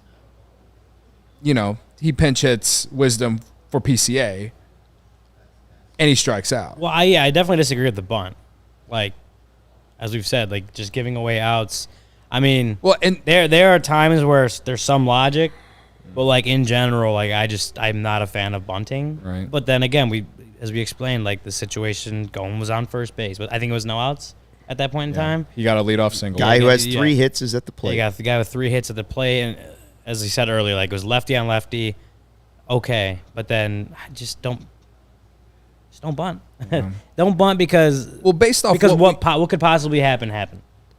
you know, he pinch hits Wisdom for PCA. And he strikes out. Well, I definitely disagree with the bunt. Like, as we've said, like just giving away outs. I mean, Well, and there are times where there's some logic, but like in general, like I'm not a fan of bunting. Right. But then again, as we explained, like the situation, Gomes was on first base, but I think it was no outs at that point in time. You got a leadoff single. Guy who has Yeah. 3 hits is at the You plate. got the guy with 3 hits at the plate, and as he said earlier, like it was lefty on lefty. Okay, but then just don't bunt. Don't bunt because based off what could possibly happen,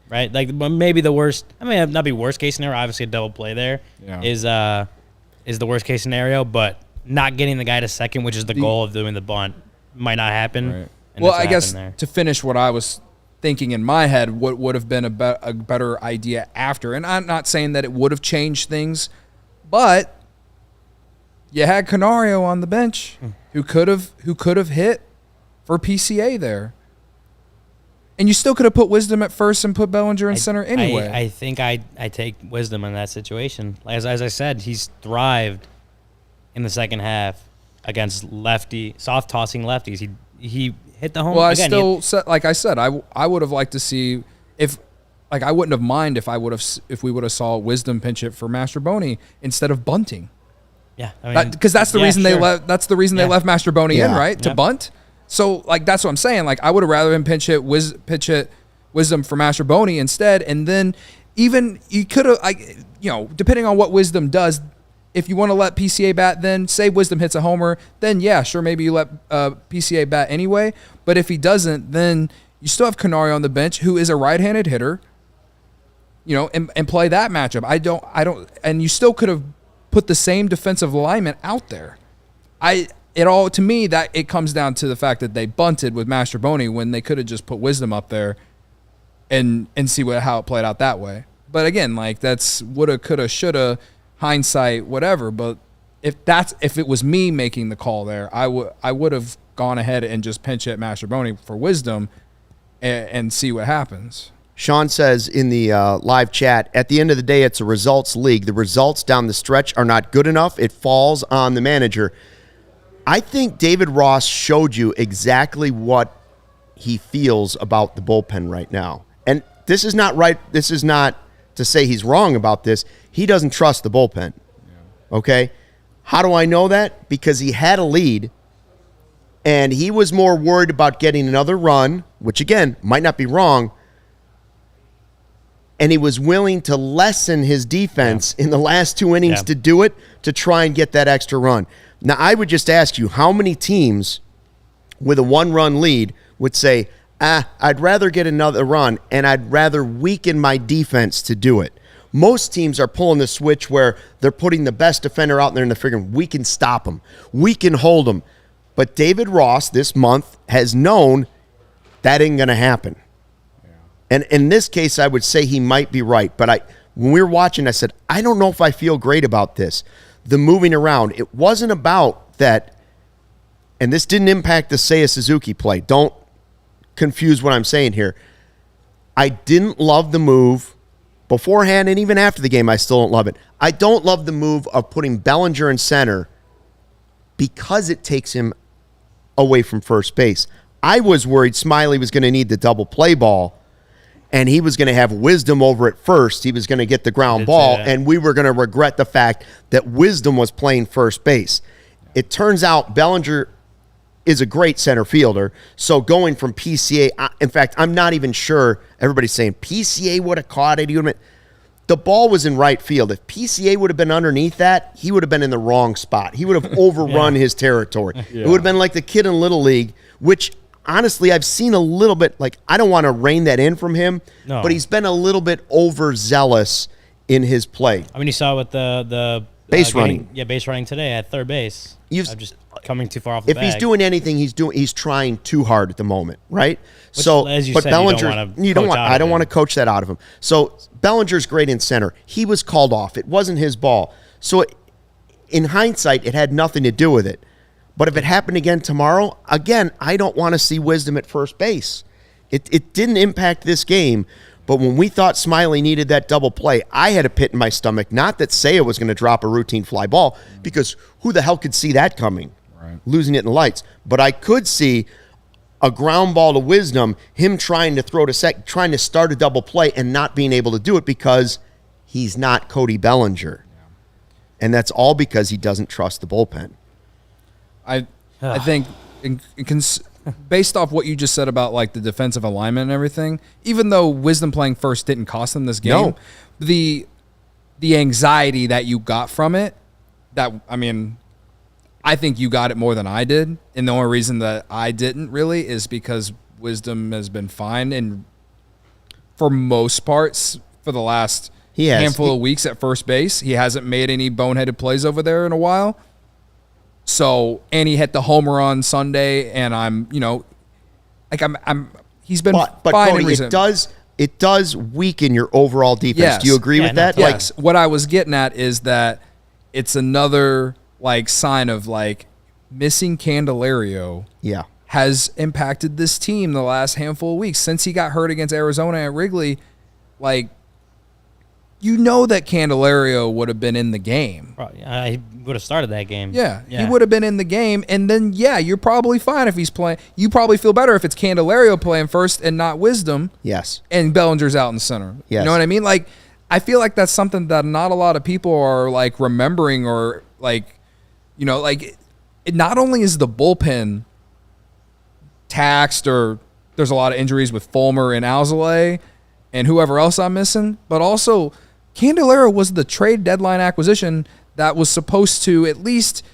right? Like maybe the worst. I mean, not be worst case scenario. Obviously, a double play there is the worst case scenario, but not getting the guy to second, which is the goal of doing the bunt, might not happen. Right. And well, that's I what guess happened there. to finish what I was thinking in my head, what would have been a better idea after, and I'm not saying that it would have changed things, but you had Canario on the bench who could have hit for PCA there. And you still could have put Wisdom at first and put Bellinger in center anyway. I think I take Wisdom in that situation. As I said, he's thrived in the second half against soft tossing lefties. He hit the home. Well, again, like I said, I would have liked to see if, like, I wouldn't have minded if we would have saw Wisdom pinch it for Mastrobuoni instead of bunting. yeah, I mean, Because that's the reason they left. That's the reason they left Mastrobuoni in, Yeah. right? To Yep. bunt. So, like, that's what I'm saying. Like, I would have rather him pinch hit Wisdom for Mastrobuoni instead, and then even you could have, depending on what Wisdom does, if you want to let PCA bat, then say Wisdom hits a homer, then yeah, sure, maybe you let PCA bat anyway. But if he doesn't, then you still have Canario on the bench, who is a right-handed hitter, and play that matchup. I don't, and you still could have put the same defensive alignment out there. To me, that it comes down to the fact that they bunted with Mastrobuoni when they could have just put Wisdom up there and see how it played out that way. But again, like, that's woulda, coulda, shoulda, hindsight, whatever. But if it was me making the call there, I would have gone ahead and just pinch hit Mastrobuoni for Wisdom and see what happens. Sean says in the live chat, at the end of the day, it's a results league. The results down the stretch are not good enough. It falls on the manager. I think David Ross showed you exactly what he feels about the bullpen right now. And this is not right. This is not to say he's wrong about this. He doesn't trust the bullpen. Okay? How do I know that? Because he had a lead, and he was more worried about getting another run, which, again, might not be wrong, and he was willing to lessen his defense in the last 2 innings to do it, to try and get that extra run. Now, I would just ask you, how many teams with a 1-run lead would say, I'd rather get another run, and I'd rather weaken my defense to do it? Most teams are pulling the switch where they're putting the best defender out there and they're figuring, we can stop him. We can hold him. But David Ross this month has known that ain't going to happen. And in this case, I would say he might be right. But when we were watching, I said, I don't know if I feel great about this. The moving around. It wasn't about that. And this didn't impact the Seiya Suzuki play. Don't confuse what I'm saying here. I didn't love the move beforehand, and even after the game, I still don't love it. I don't love the move of putting Bellinger in center because it takes him away from first base. I was worried Smiley was going to need the double play ball, and he was going to have Wisdom over at first. He was going to get the ground ball, and we were going to regret the fact that Wisdom was playing first base. It turns out Bellinger is a great center fielder, so going from PCA, in fact, I'm not even sure, everybody's saying PCA would have caught it. The ball was in right field. If PCA would have been underneath that, he would have been in the wrong spot. He would have overrun his territory. Yeah. It would have been like the kid in Little League, which honestly I've seen a little bit, like I don't want to rein that in from him, but he's been a little bit overzealous in his play. I mean, you saw with the base running. Yeah, base running today at third base. I'm just coming too far off the If bag. he's doing anything, he's trying too hard at the moment, right? Which, so, as you but said, Bellinger, I don't want to to coach that out of him. So Bellinger's great in center. He was called off. It wasn't his ball. So in hindsight, it had nothing to do with it. But if it happened again tomorrow, again, I don't want to see Wisdom at first base. It didn't impact this game. But when we thought Smiley needed that double play, I had a pit in my stomach. Not that Seiya was going to drop a routine fly ball, because who the hell could see that coming? Right. Losing it in the lights. But I could see a ground ball to Wisdom, him trying to throw to trying to start a double play and not being able to do it because he's not Cody Bellinger. Yeah. And that's all because he doesn't trust the bullpen. I think based off what you just said about like the defensive alignment and everything, even though Wisdom playing first didn't cost them this game, the anxiety that you got from it, I think you got it more than I did. And the only reason that I didn't really is because Wisdom has been fine and for most parts for the last handful of weeks at first base. He hasn't made any boneheaded plays over there in a while. So, and he hit the homer on Sunday, and he's been but fine. Cody, it does weaken your overall defense. Yes. Do you agree with that? Yes. What I was getting at is that it's another sign of missing Candelario. Yeah. Has impacted this team the last handful of weeks since he got hurt against Arizona at Wrigley. You know that Candelario would have been in the game. He would have started that game. Yeah, he would have been in the game. And then, you're probably fine if he's playing. You probably feel better if it's Candelario playing first and not Wisdom. Yes. And Bellinger's out in center. Yes. You know what I mean? I feel like that's something that not a lot of people are, remembering or, not only is the bullpen taxed or there's a lot of injuries with Fulmer and ALLCITY and whoever else I'm missing, but also Candelario was the trade deadline acquisition that was supposed to at least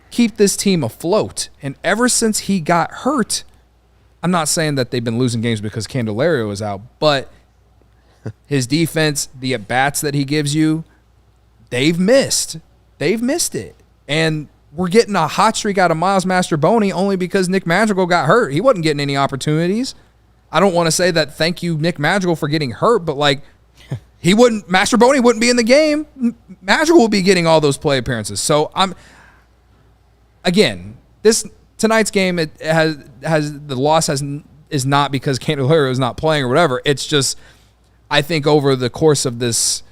keep this team afloat. And ever since he got hurt, I'm not saying that they've been losing games because Candelario is out, but his defense, the at-bats that he gives you, they've missed. They've missed it. And we're getting a hot streak out of Miles Mastroboni only because Nick Madrigal got hurt. He wasn't getting any opportunities. I don't want to say that thank you, Nick Madrigal, for getting hurt, but Mastroboni wouldn't be in the game. Madrigal will be getting all those play appearances. So tonight's game, it has the loss is not because Candelario is not playing or whatever. It's just, I think over the course of these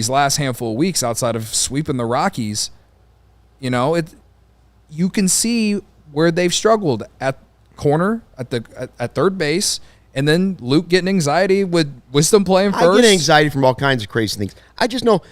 last handful of weeks, outside of sweeping the Rockies, you can see where they've struggled at corner, at third base. And then Luke getting anxiety with Wisdom playing first. I get anxiety from all kinds of crazy things. I just know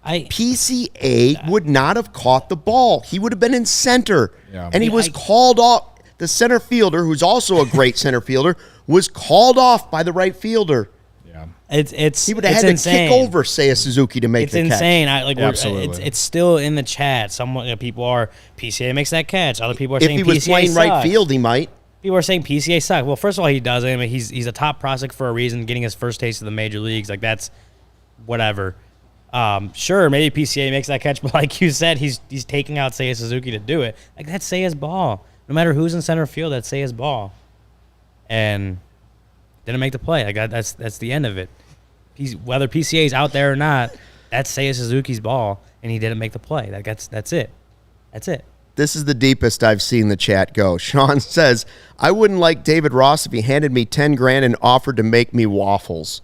PCA would not have caught the ball. He would have been in center. Yeah. And he was called off. The center fielder, who's also a great center fielder, was called off by the right fielder. Yeah. He would have had insane. to kick over Seiya Suzuki to make the catch. It's insane. Absolutely. It's still in the chat. Some people are, PCA makes that catch. Other people are saying PCA If he was playing right field, he might. People are saying PCA sucks. Well, first of all, he doesn't. I mean, he's a top prospect for a reason, getting his first taste of the major leagues. That's whatever. Sure, maybe PCA makes that catch, but like you said, he's taking out Seiya Suzuki to do it. That's Seiya's ball. No matter who's in center field, that's Seiya's ball. And Didn't make the play. Like that's the end of it. Whether PCA's out there or not, that's Seiya Suzuki's ball, and he didn't make the play. That's it. That's it. This is the deepest I've seen the chat go. Sean says, I wouldn't like David Ross if he handed me 10 grand and offered to make me waffles.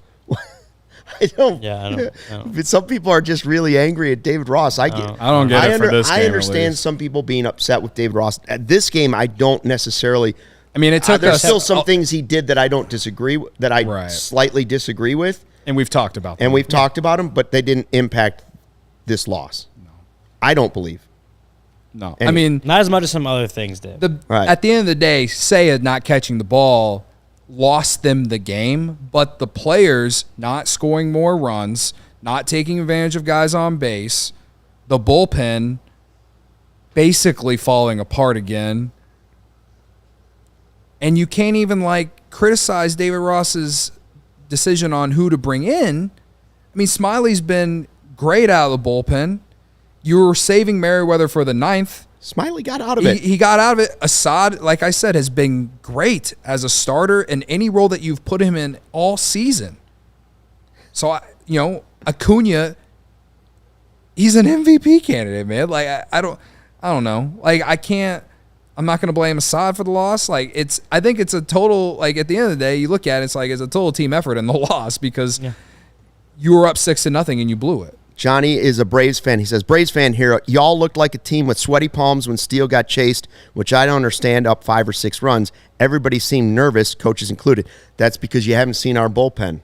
I don't. Yeah, I don't. Some people are just really angry at David Ross. I don't get it for this game, I at understand least. some people being upset with David Ross. At this game, I don't necessarily. I mean, it took there's us still some things he did that I don't disagree with, that I slightly disagree with. And we've talked about them. And we've talked about them, but they didn't impact this loss. No. I don't believe. No. I mean, not as much as some other things did. At the end of the day, Seiya not catching the ball lost them the game, but the players not scoring more runs, not taking advantage of guys on base, the bullpen basically falling apart again. And you can't even criticize David Ross's decision on who to bring in. I mean, Smiley's been great out of the bullpen. You were saving Merriweather for the 9th. Smiley got out of it. He got out of it. Assad, like I said, has been great as a starter in any role that you've put him in all season. So, Acuna, he's an MVP candidate, man. I don't know. I'm not going to blame Assad for the loss. I think it's a total, at the end of the day, you look at it, it's a total team effort in the loss because you were up 6-0 and you blew it. Johnny is a Braves fan. He says, Braves fan here, y'all looked like a team with sweaty palms when Steele got chased, which I don't understand, up 5 or 6 runs. Everybody seemed nervous, coaches included. That's because you haven't seen our bullpen.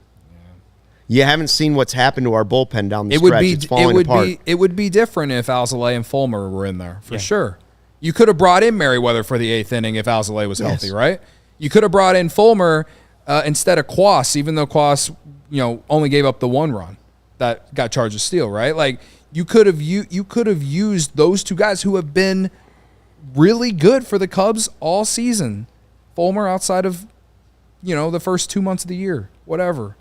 You haven't seen what's happened to our bullpen down the stretch. It's falling apart. It would be different if ALLCITY and Fulmer were in there, for sure. You could have brought in Merriweather for the 8th inning if ALLCITY was healthy, right? You could have brought in Fulmer instead of Quas, even though Quas, only gave up the 1 run that got charged with steal, right? You could have used those 2 guys who have been really good for the Cubs all season. Fulmer outside of, the first 2 months of the year, whatever.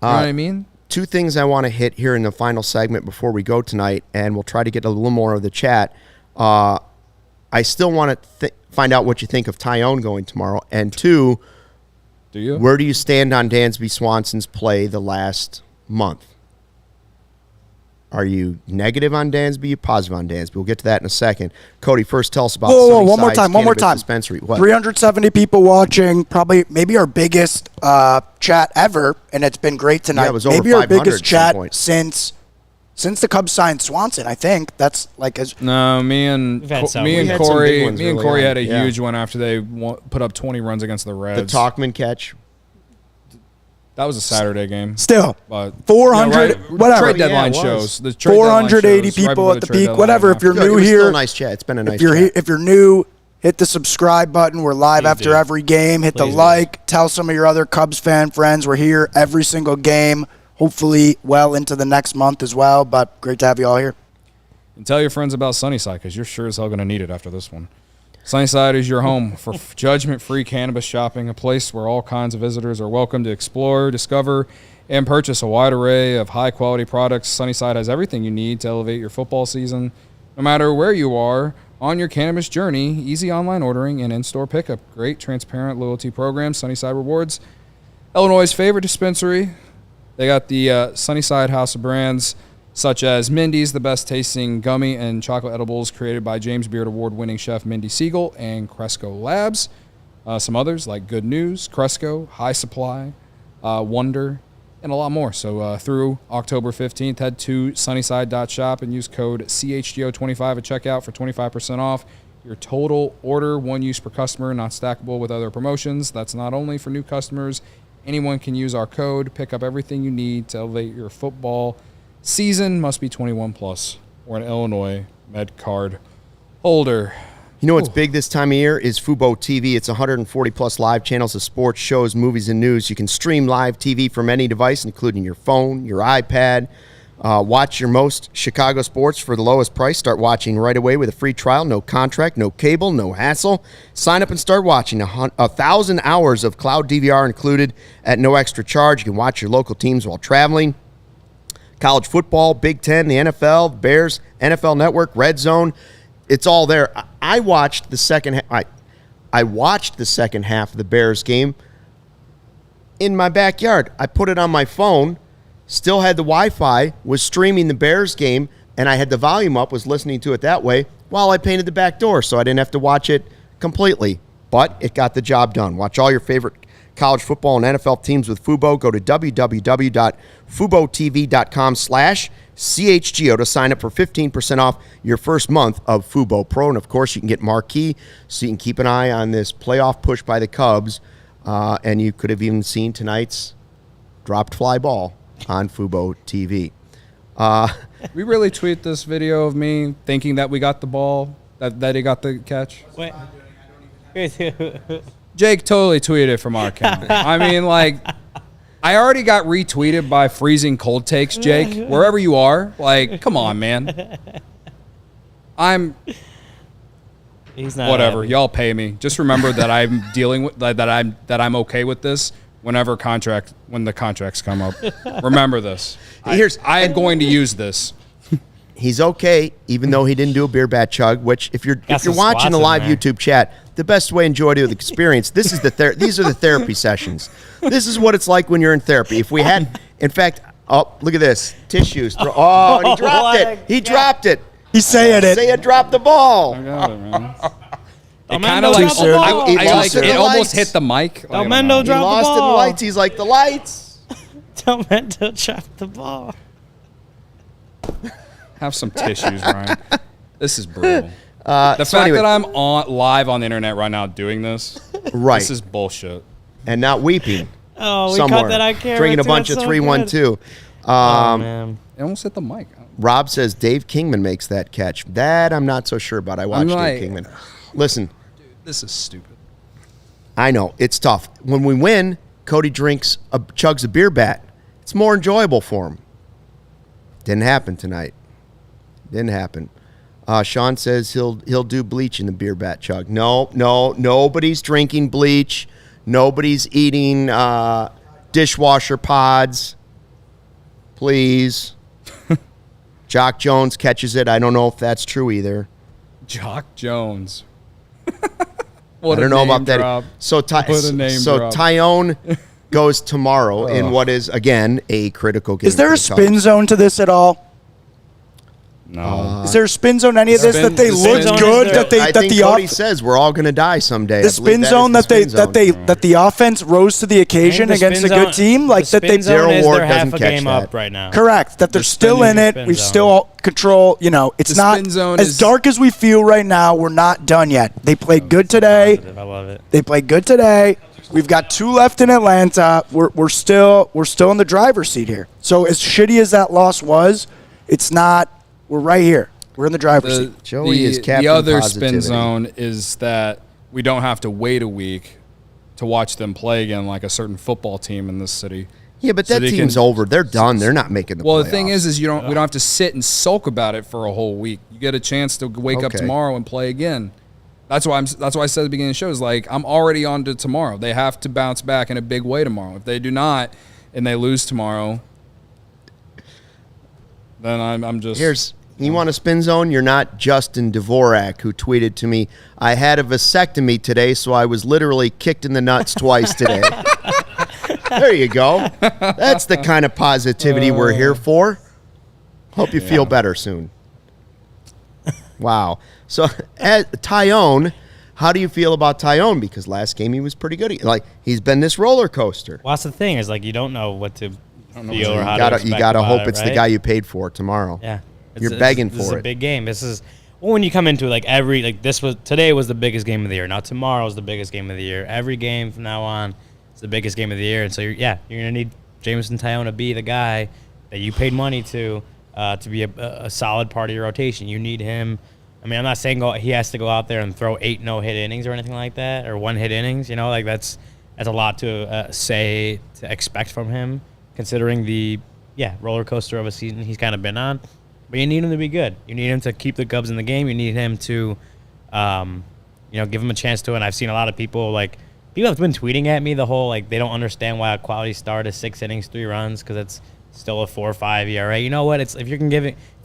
You know what I mean? 2 things I want to hit here in the final segment before we go tonight, and we'll try to get a little more of the chat. I still want to find out what you think of Tyone going tomorrow. And 2, do you? Where do you stand on Dansby Swanson's play the last month? Are you negative on Dansby, positive on Dansby? We'll get to that in a second. Cody, first tell us about one more time. Dispensary. What? 370 people watching, maybe our biggest chat ever, and it's been great tonight. Yeah, it was over maybe our 500 biggest at some chat point. since the Cubs signed Swanson. I think that's No, me and Corey had a huge one after they put up 20 runs against the Reds. The Talkman catch. That was a Saturday game. Still, but 400, whatever. Trade deadline shows. The trade 480 deadline shows, people right at the trade peak. deadline. Whatever. If you're new It was here, still a nice chat. It's been a nice chat. If you're new, hit the subscribe button. We're live after every game. Hit the like. Tell some of your other Cubs fan friends we're here every single game. Hopefully, well into the next month as well. But great to have you all here. And tell your friends about Sunnyside because you're sure as hell going to need it after this one. Sunnyside is your home for judgment-free cannabis shopping, a place where all kinds of visitors are welcome to explore, discover, and purchase a wide array of high-quality products. Sunnyside has everything you need to elevate your football season. No matter where you are on your cannabis journey, easy online ordering and in-store pickup. Great, transparent loyalty program. Sunnyside Rewards, Illinois' favorite dispensary. They got the Sunnyside House of Brands, such as Mindy's, the best-tasting gummy and chocolate edibles created by James Beard Award-winning chef Mindy Siegel and Cresco Labs. Some others like Good News, Cresco, High Supply, Wonder, and a lot more. So through October 15th, head to sunnyside.shop and use code CHGO25 at checkout for 25% off your total order. 1 use per customer, not stackable with other promotions. That's not only for new customers. Anyone can use our code. Pick up everything you need to elevate your football season. Must be 21 plus or an Illinois Med card holder. You know what's big this time of year is Fubo TV. It's 140 plus live channels of sports, shows, movies, and news. You can stream live TV from any device, including your phone, your iPad. Watch your most Chicago sports for the lowest price. Start watching right away with a free trial. No contract, no cable, no hassle. Sign up and start watching. 1,000 hours of cloud DVR included at no extra charge. You can watch your local teams while traveling. College football, Big Ten, the NFL, the Bears, NFL Network, Red Zone. It's all there. I watched the second half of the Bears game. in my backyard. I put it on my phone, still had the Wi-Fi, was streaming the Bears game, and I had the volume up, was listening to it that way while I painted the back door, so I didn't have to watch it completely. But it got the job done. Watch all your favorite college football and NFL teams with Fubo. Go to www.FuboTV.com/CHGO to sign up for 15% off your first month of Fubo Pro. And, of course, you can get Marquee, so you can keep an eye on this playoff push by the Cubs. And you could have even seen tonight's dropped fly ball on Fubo TV. We really tweet this video of me thinking that we got the ball, that he got the catch. Wait. Jake totally tweeted it from our account. I mean, like, I already got retweeted by freezing cold takes, Jake. Wherever you are, like, come on, man. He's not whatever. happy. Y'all pay me. Just remember that I'm dealing with that I'm okay with this when the contracts come up. Remember this. I am going to use this. He's okay, even though he didn't do a beer bat chug, which if you're some watching the squats in live there. YouTube chat, the best way to enjoy the experience, these are the therapy sessions. This is what it's like when you're in therapy. If we had, in fact, oh, look at this. Tissues. And he dropped it. He dropped it. He's saying it. Seiya dropped the ball. I got it, man. It Kind of like He lost it in it the almost lights. hit the mic. Del Like, Mendo He dropped lost the it in the ball. lights. He's like, the lights. Del Mendo dropped the ball. Have some tissues, Ryan. This is brutal. So The fact anyway, that I'm live on the internet right now doing this, right, this is bullshit. and not weeping Oh, we somewhere, caught that on camera. drinking a too. bunch That's of so 312. good. Oh, man. It almost hit the mic. Rob says Dave Kingman makes that catch. That I'm not so sure about. I watched like- Dave Kingman. Listen, This is stupid. I know it's tough. When we win, Cody chugs a beer bat. It's more enjoyable for him. Didn't happen tonight. Didn't happen. Sean says he'll do bleach in the beer bat chug. No, nobody's drinking bleach. Nobody's eating dishwasher pods. Please. Jock Jones catches it. I don't know if that's true either. Jock Jones. I don't know about that. Drop. So What a name drop. Tyone goes tomorrow in what is, again, a critical game. Is there for a the spin Cubs. zone to this at all? No. Is there a spin zone any of this Spin- that they the look spin zone good? is there. I think Cody says we're all going to die someday. the I believe spin that is zone the that spin zone. the offense rose to the occasion I think the against a spin good team, like the that they spin zone Daryl is Ward they're half doesn't a catch game that. up right now. correct that they're still in it. spin We zone. still control. You know, it's The not spin zone as is- dark as we feel right now. We're not done yet. They played good today. Positive. I love it. They played good today. We've got 2 left in Atlanta. We're still in the driver's seat here. So as shitty as that loss was, it's not. We're right here. We're in the driver's seat. Joey is the Captain other Positivity. spin zone is that we don't have to wait a week to watch them play again like a certain football team in this city. Yeah, but So that they team's can- over. They're done. They're not making the Well, playoffs. the thing is we don't have to sit and sulk about it for a whole week. You get a chance to wake up Okay. tomorrow and play again. That's why I said at the beginning of the show is like I'm already on to tomorrow. They have to bounce back in a big way tomorrow. If they do not and they lose tomorrow, then I'm just You want a spin zone? You're not Justin Dvorak, who tweeted to me, I had a vasectomy today, so I was literally kicked in the nuts twice today. There you go. That's the kind of positivity we're here for. Hope you feel better soon. Wow. So, Tyone, how do you feel about Tyone? Because last game he was pretty good. Like, he's been this roller coaster. Well, that's the thing is like you don't know what to feel or You how to gotta expect hope about it's it, the right? guy you paid for tomorrow. Yeah. You're begging this is for a it. big game. This is when you come into like today was the biggest game of the year. Now tomorrow is the biggest game of the year. Every game from now on is the biggest game of the year. And so you're gonna need Jameson Tyone to be the guy that you paid money to be a solid part of your rotation. You need him. I mean, I'm not saying he has to go out there and throw 8 no-hit innings or anything like that, or 1-hit innings. You know, like that's a lot to expect from him, considering the roller coaster of a season he's kind of been on. But you need him to be good. You need him to keep the Cubs in the game. You need him to, give him a chance to. And I've seen a lot of people have been tweeting at me the whole they don't understand why a quality start is 6 innings, 3 runs because it's still a 4.5 ERA. You know what? It's if you're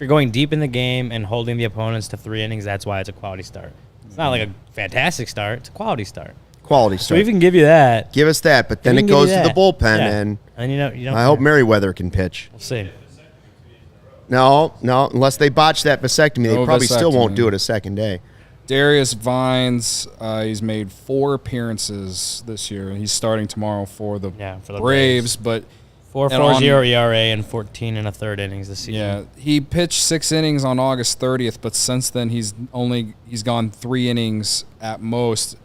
going deep in the game and holding the opponents to 3 innings, that's why it's a quality start. It's not like a fantastic start. It's a quality start. quality So start. we can give you that. Give us that, but then We it can give goes you to the that. bullpen, Yeah. and And you don't I hope Merriweather can pitch. We'll see. No, unless they botch that vasectomy, they No probably still won't vasectomy. do it a second day. Darius Vines, he's made 4 appearances this year. He's starting tomorrow for the Braves, but 4.40 ERA and 14 1/3 innings this season. yeah, he pitched 6 innings on August 30th, but since then he's gone 3 innings at most.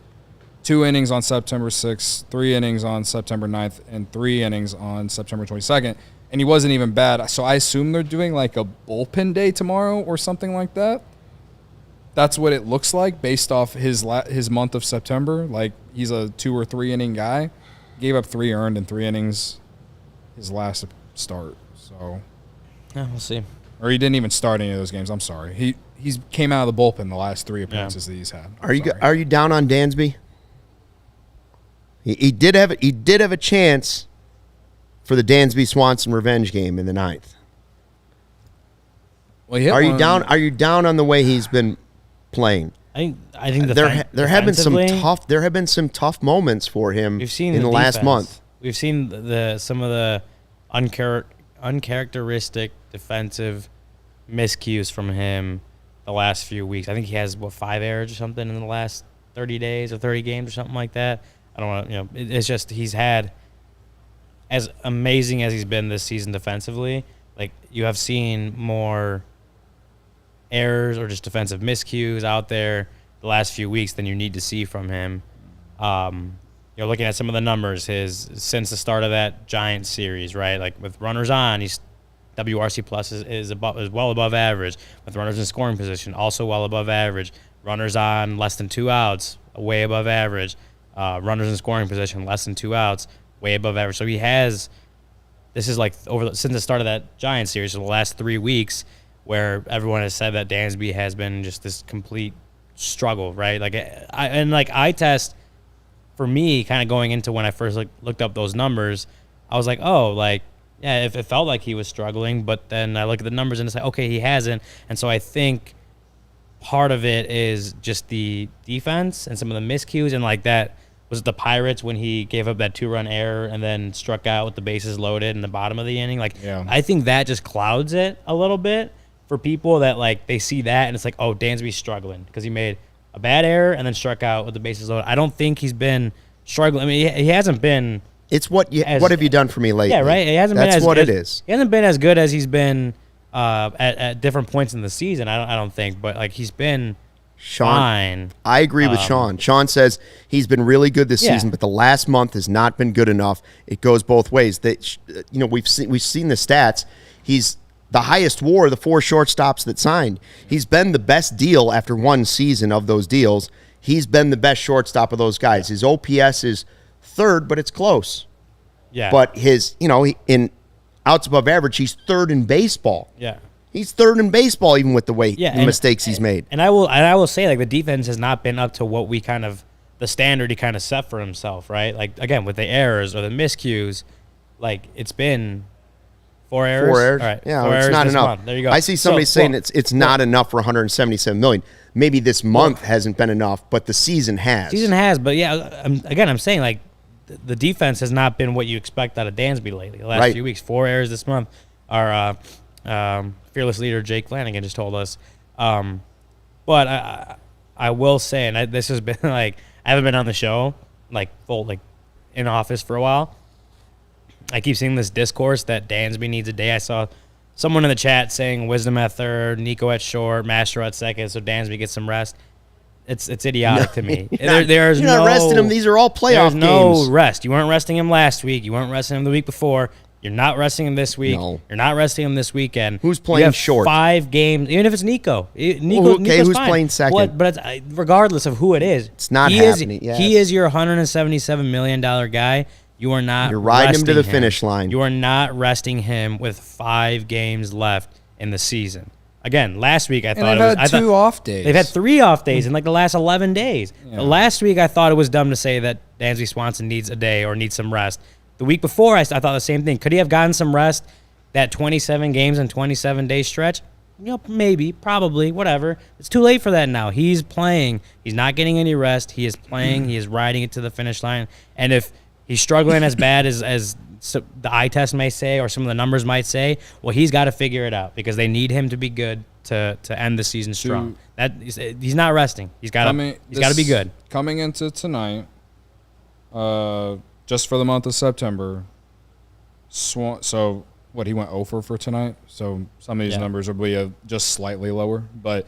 2 innings on September 6th, 3 innings on September 9th, and 3 innings on September 22nd. And he wasn't even bad. So I assume they're doing like a bullpen day tomorrow or something like that. That's what it looks like based off his month of September. Like he's a 2 or 3 inning guy. Gave up 3 earned in 3 innings his last start. So Yeah, we'll see. or he didn't even start any of those games. I'm sorry. He came out of the bullpen the last 3 appearances that he's had. Are you down on Dansby? He did have a chance for the Dansby Swanson revenge game in the 9th. Well, he hit Are you one- down? Are you down on the way he's been playing? I think There have been some defensively, tough moments for him We've seen in the last defense. month. We've seen some of the uncharacteristic defensive miscues from him the last few weeks. I think he has 5 errors or something in the last 30 days or 30 games or something like that. I don't want to, it's just he's had, as amazing as he's been this season defensively, like you have seen more errors or just defensive miscues out there the last few weeks than you need to see from him. You're looking at some of the numbers since the start of that Giants series, right? Like with runners on, he's WRC plus is well above average. With runners in scoring position, also well above average. Runners on, less than 2 outs, way above average. Runners in scoring position, less than 2 outs, way above average. So he has. This is like since the start of that Giants series, so the last 3 weeks, where everyone has said that Dansby has been just this complete struggle, right? Like I test for me, kind of going into when I first looked up those numbers, I was like, oh, like yeah, it felt like he was struggling, but then I look at the numbers and it's like, okay, he hasn't, and so I think part of it is just the defense and some of the miscues, and like that was the Pirates when he gave up that 2-run error and then struck out with the bases loaded in the bottom of the inning. Like, Yeah. I think that just clouds it a little bit for people that like they see that and it's like, oh, Dansby's struggling because he made a bad error and then struck out with the bases loaded. I don't think he's been struggling. I mean, he hasn't been. It's what have you done for me lately? Yeah, right. He hasn't That's been as what good, it is. He hasn't been as good as he's been at different points in the season. I don't think, but like he's been fine. I agree with Sean. Sean says he's been really good this Yeah. season, but the last month has not been good enough. It goes both ways. We've seen the stats. He's the highest WAR of the 4 shortstops that signed. He's been the best deal after one season of those deals. He's been the best shortstop of those guys. His OPS is 3rd, but it's close. Yeah. But in outs above average, he's 3rd in baseball. Yeah. He's 3rd in baseball, even with the and mistakes he's made. And I will say, like, the defense has not been up to what we kind of the standard he kind of set for himself, right? Like, again, with the errors or the miscues, like it's been 4 errors. 4 errors. All right. Yeah, 4 it's errors not this enough. month. There you go. I see somebody saying it's not enough for 177 million. Maybe this month hasn't been enough, but the season has. But yeah, I'm saying like the defense has not been what you expect out of Dansby lately. The last few weeks, 4 errors this month. Our fearless leader Jake Flanagan just told us. But I will say, and this has been like I haven't been on the show like in office for a while. I keep seeing this discourse that Dansby needs a day. I saw someone in the chat saying Wisdom at 3rd, Nico at short, Master at 2nd, so Dansby gets some rest. It's idiotic to me. You're not resting him. These are all playoff games. No games. rest. You weren't resting him last week. You weren't resting him the week before. You're not resting him this week. No. You're not resting him this weekend. Who's playing you have short? 5 games, even if it's Nico. Nico's who's fine. playing second? But it's, regardless of who it is, It's not he happening, yes. He is your $177 million guy. You are not. You're riding him to the resting finish line. You are not resting him with 5 games left in the season. Again, last week I thought they've had 2 off days. They've had 3 off days in like the last 11 days. Yeah. Last week I thought it was dumb to say that Dansby Swanson needs a day or needs some rest. The week before I thought the same thing. Could he have gotten some rest that 27 games and 27 day stretch? maybe, probably, whatever. It's too late for that now. He's playing. He's not getting any rest. He is playing. He is riding it to the finish line. And if he's struggling as bad as the eye test may say or some of the numbers might say, well, he's got to figure it out because they need him to be good to end the season strong. He's not resting. He's got to be good. Coming into tonight, just for the month of September, so what, he went 0 for tonight, so some of these numbers will be just slightly lower, but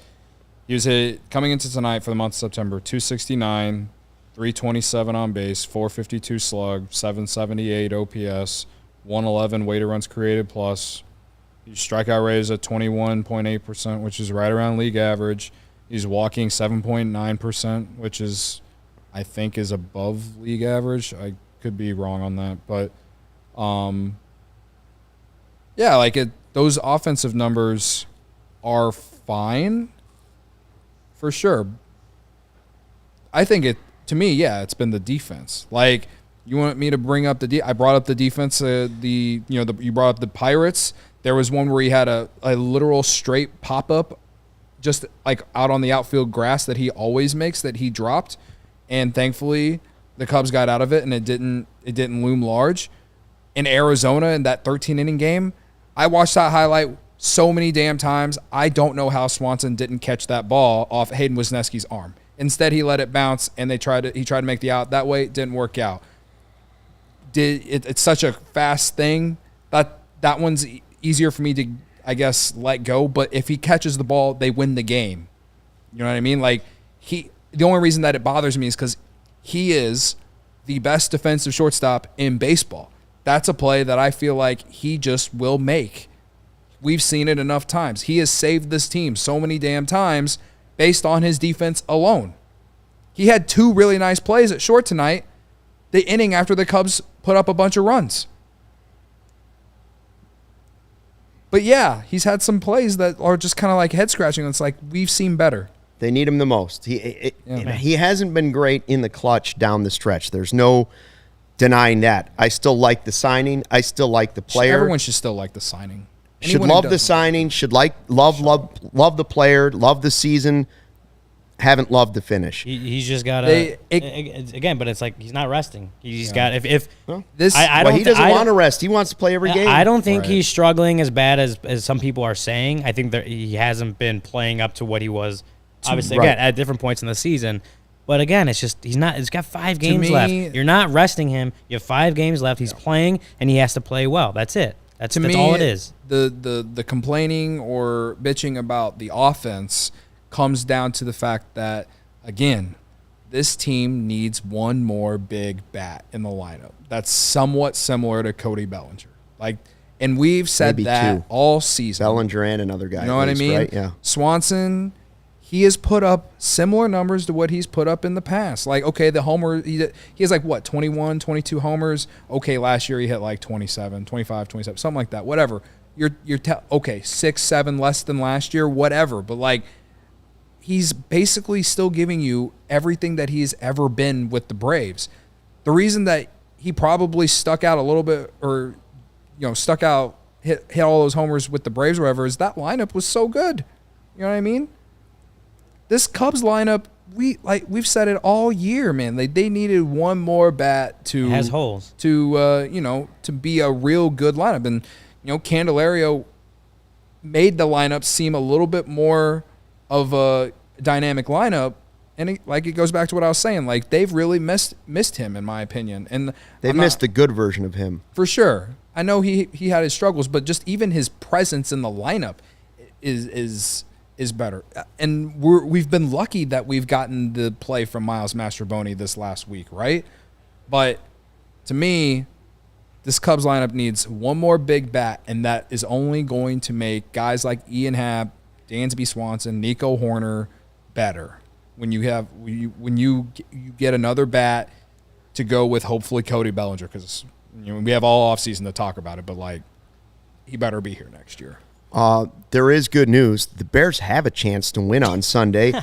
he was coming into tonight for the month of September, 269, 327 on base, 452 slug, 778 OPS, 111 weighted runs created plus. His strikeout rate is at 21.8%, which is right around league average. He's walking 7.9%, which is, I think, is above league average. I could be wrong on that, but yeah, like those offensive numbers are fine for sure. I think to me, it's been the defense. Like, you want me to bring up I brought up the defense. You brought up the Pirates. There was one where he had a literal straight pop up, just like out on the outfield grass that he always makes, that he dropped, and thankfully the Cubs got out of it and it didn't loom large. In Arizona, in that 13-inning game, I watched that highlight so many damn times. I don't know how Swanson didn't catch that ball off Hayden Wisniewski's arm. Instead, he let it bounce, and he tried to make the out that way. It didn't work out. It's such a fast thing that one's easier for me to, I guess, let go. But if he catches the ball, they win the game. You know what I mean? Like, the only reason that it bothers me is because he is the best defensive shortstop in baseball. That's a play that I feel like he just will make. We've seen it enough times. He has saved this team so many damn times based on his defense alone. He had 2 really nice plays at short tonight, the inning after the Cubs put up a bunch of runs. But yeah, he's had some plays that are just kind of like head scratching. It's like, we've seen better. They need him the most. He hasn't been great in the clutch down the stretch. There's no denying that. I still like the signing. I still like the player. Everyone should still like the signing. Should love the signing. Should love the player. Love the season. Haven't loved the finish. He's just got to again, but it's like he's not resting. He's got if this. He doesn't want to rest. He wants to play every game. I don't think he's struggling as bad as some people are saying. I think that he hasn't been playing up to what he was. Obviously, again, at different points in the season. But again, it's just he's not. He's got 5 games left. You're not resting him. You have 5 games left. He's playing, and he has to play well. That's it. That's all it is. The complaining or bitching about the offense comes down to the fact that, again, this team needs one more big bat in the lineup. That's somewhat similar to Cody Bellinger. And we've said maybe that 2. All season. Bellinger and another guy. You know what I mean? Right? Yeah. Swanson, he has put up similar numbers to what he's put up in the past. Like, okay, the homer, he has 21, 22 homers. Okay, last year he hit 27, 25, 27, something like that. Whatever. Okay, 6, 7 less than last year, whatever. But he's basically still giving you everything that he's ever been with the Braves. The reason that he probably stuck out a little bit, or hit all those homers with the Braves or whatever, is that lineup was so good. You know what I mean? This Cubs lineup, we've said it all year, man. They needed one more bat to it has holes to be a real good lineup, and Candelario made the lineup seem a little bit more of a dynamic lineup, and it goes back to what I was saying. They've really missed him, in my opinion, and they've missed the good version of him for sure. I know he had his struggles, but just even his presence in the lineup is better. And we've been lucky that we've gotten the play from Miles Mastrobuoni this last week, right? But to me, this Cubs lineup needs one more big bat, and that is only going to make guys like Ian Happ, Dansby Swanson, Nico Horner better. When you get another bat to go with, hopefully Cody Bellinger, because we have all offseason to talk about it, but he better be here next year. There is good news. The Bears have a chance to win on Sunday.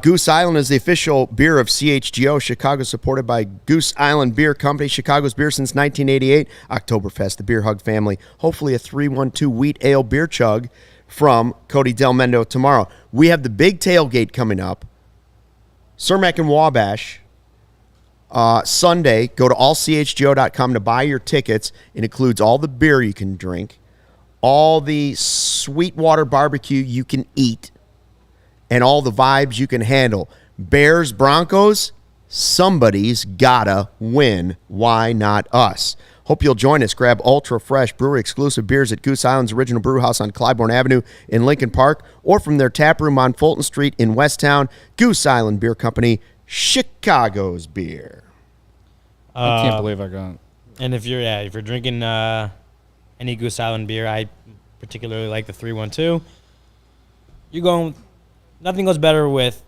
Goose Island is the official beer of CHGO. Chicago, supported by Goose Island Beer Company. Chicago's beer since 1988. Oktoberfest, the Beer Hug family. Hopefully a 312 wheat ale beer chug from Cody Del Mendo tomorrow. We have the big tailgate coming up. Cermak and Wabash. Sunday, go to allchgo.com to buy your tickets. It includes all the beer you can drink, all the Sweetwater barbecue you can eat, and all the vibes you can handle. Bears, Broncos, somebody's gotta win. Why not us? Hope you'll join us. Grab ultra fresh brewery exclusive beers at Goose Island's original brew house on Clybourne Avenue in Lincoln Park, or from their tap room on Fulton Street in Westtown. Goose Island Beer Company, Chicago's beer. I can't believe I got. And if you're drinking any Goose Island beer, I particularly like the 312. Nothing goes better with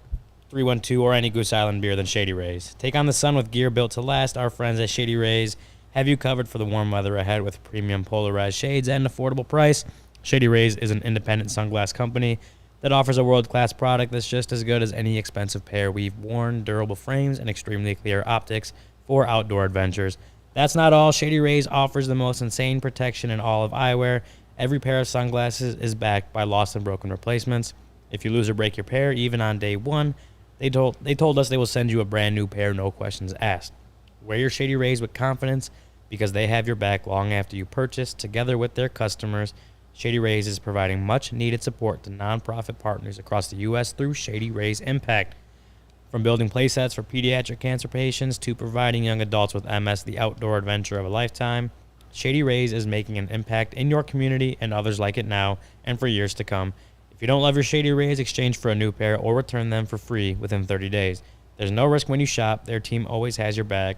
312 or any Goose Island beer than Shady Rays. Take on the sun with gear built to last. Our friends at Shady Rays have you covered for the warm weather ahead with premium polarized shades at an affordable price. Shady Rays is an independent sunglass company that offers a world-class product that's just as good as any expensive pair we've worn, durable frames, and extremely clear optics for outdoor adventures. That's not all. Shady Rays offers the most insane protection in all of eyewear. Every pair of sunglasses is backed by lost and broken replacements. If you lose or break your pair, even on day one, they told us they will send you a brand new pair, no questions asked. Wear your Shady Rays with confidence because they have your back long after you purchase. Together with their customers, Shady Rays is providing much-needed support to nonprofit partners across the U.S. through Shady Rays Impact. From building playsets for pediatric cancer patients to providing young adults with MS the outdoor adventure of a lifetime, Shady Rays is making an impact in your community and others like it now and for years to come. If you don't love your Shady Rays, exchange for a new pair or return them for free within 30 days. There's no risk when you shop. Their team always has your back.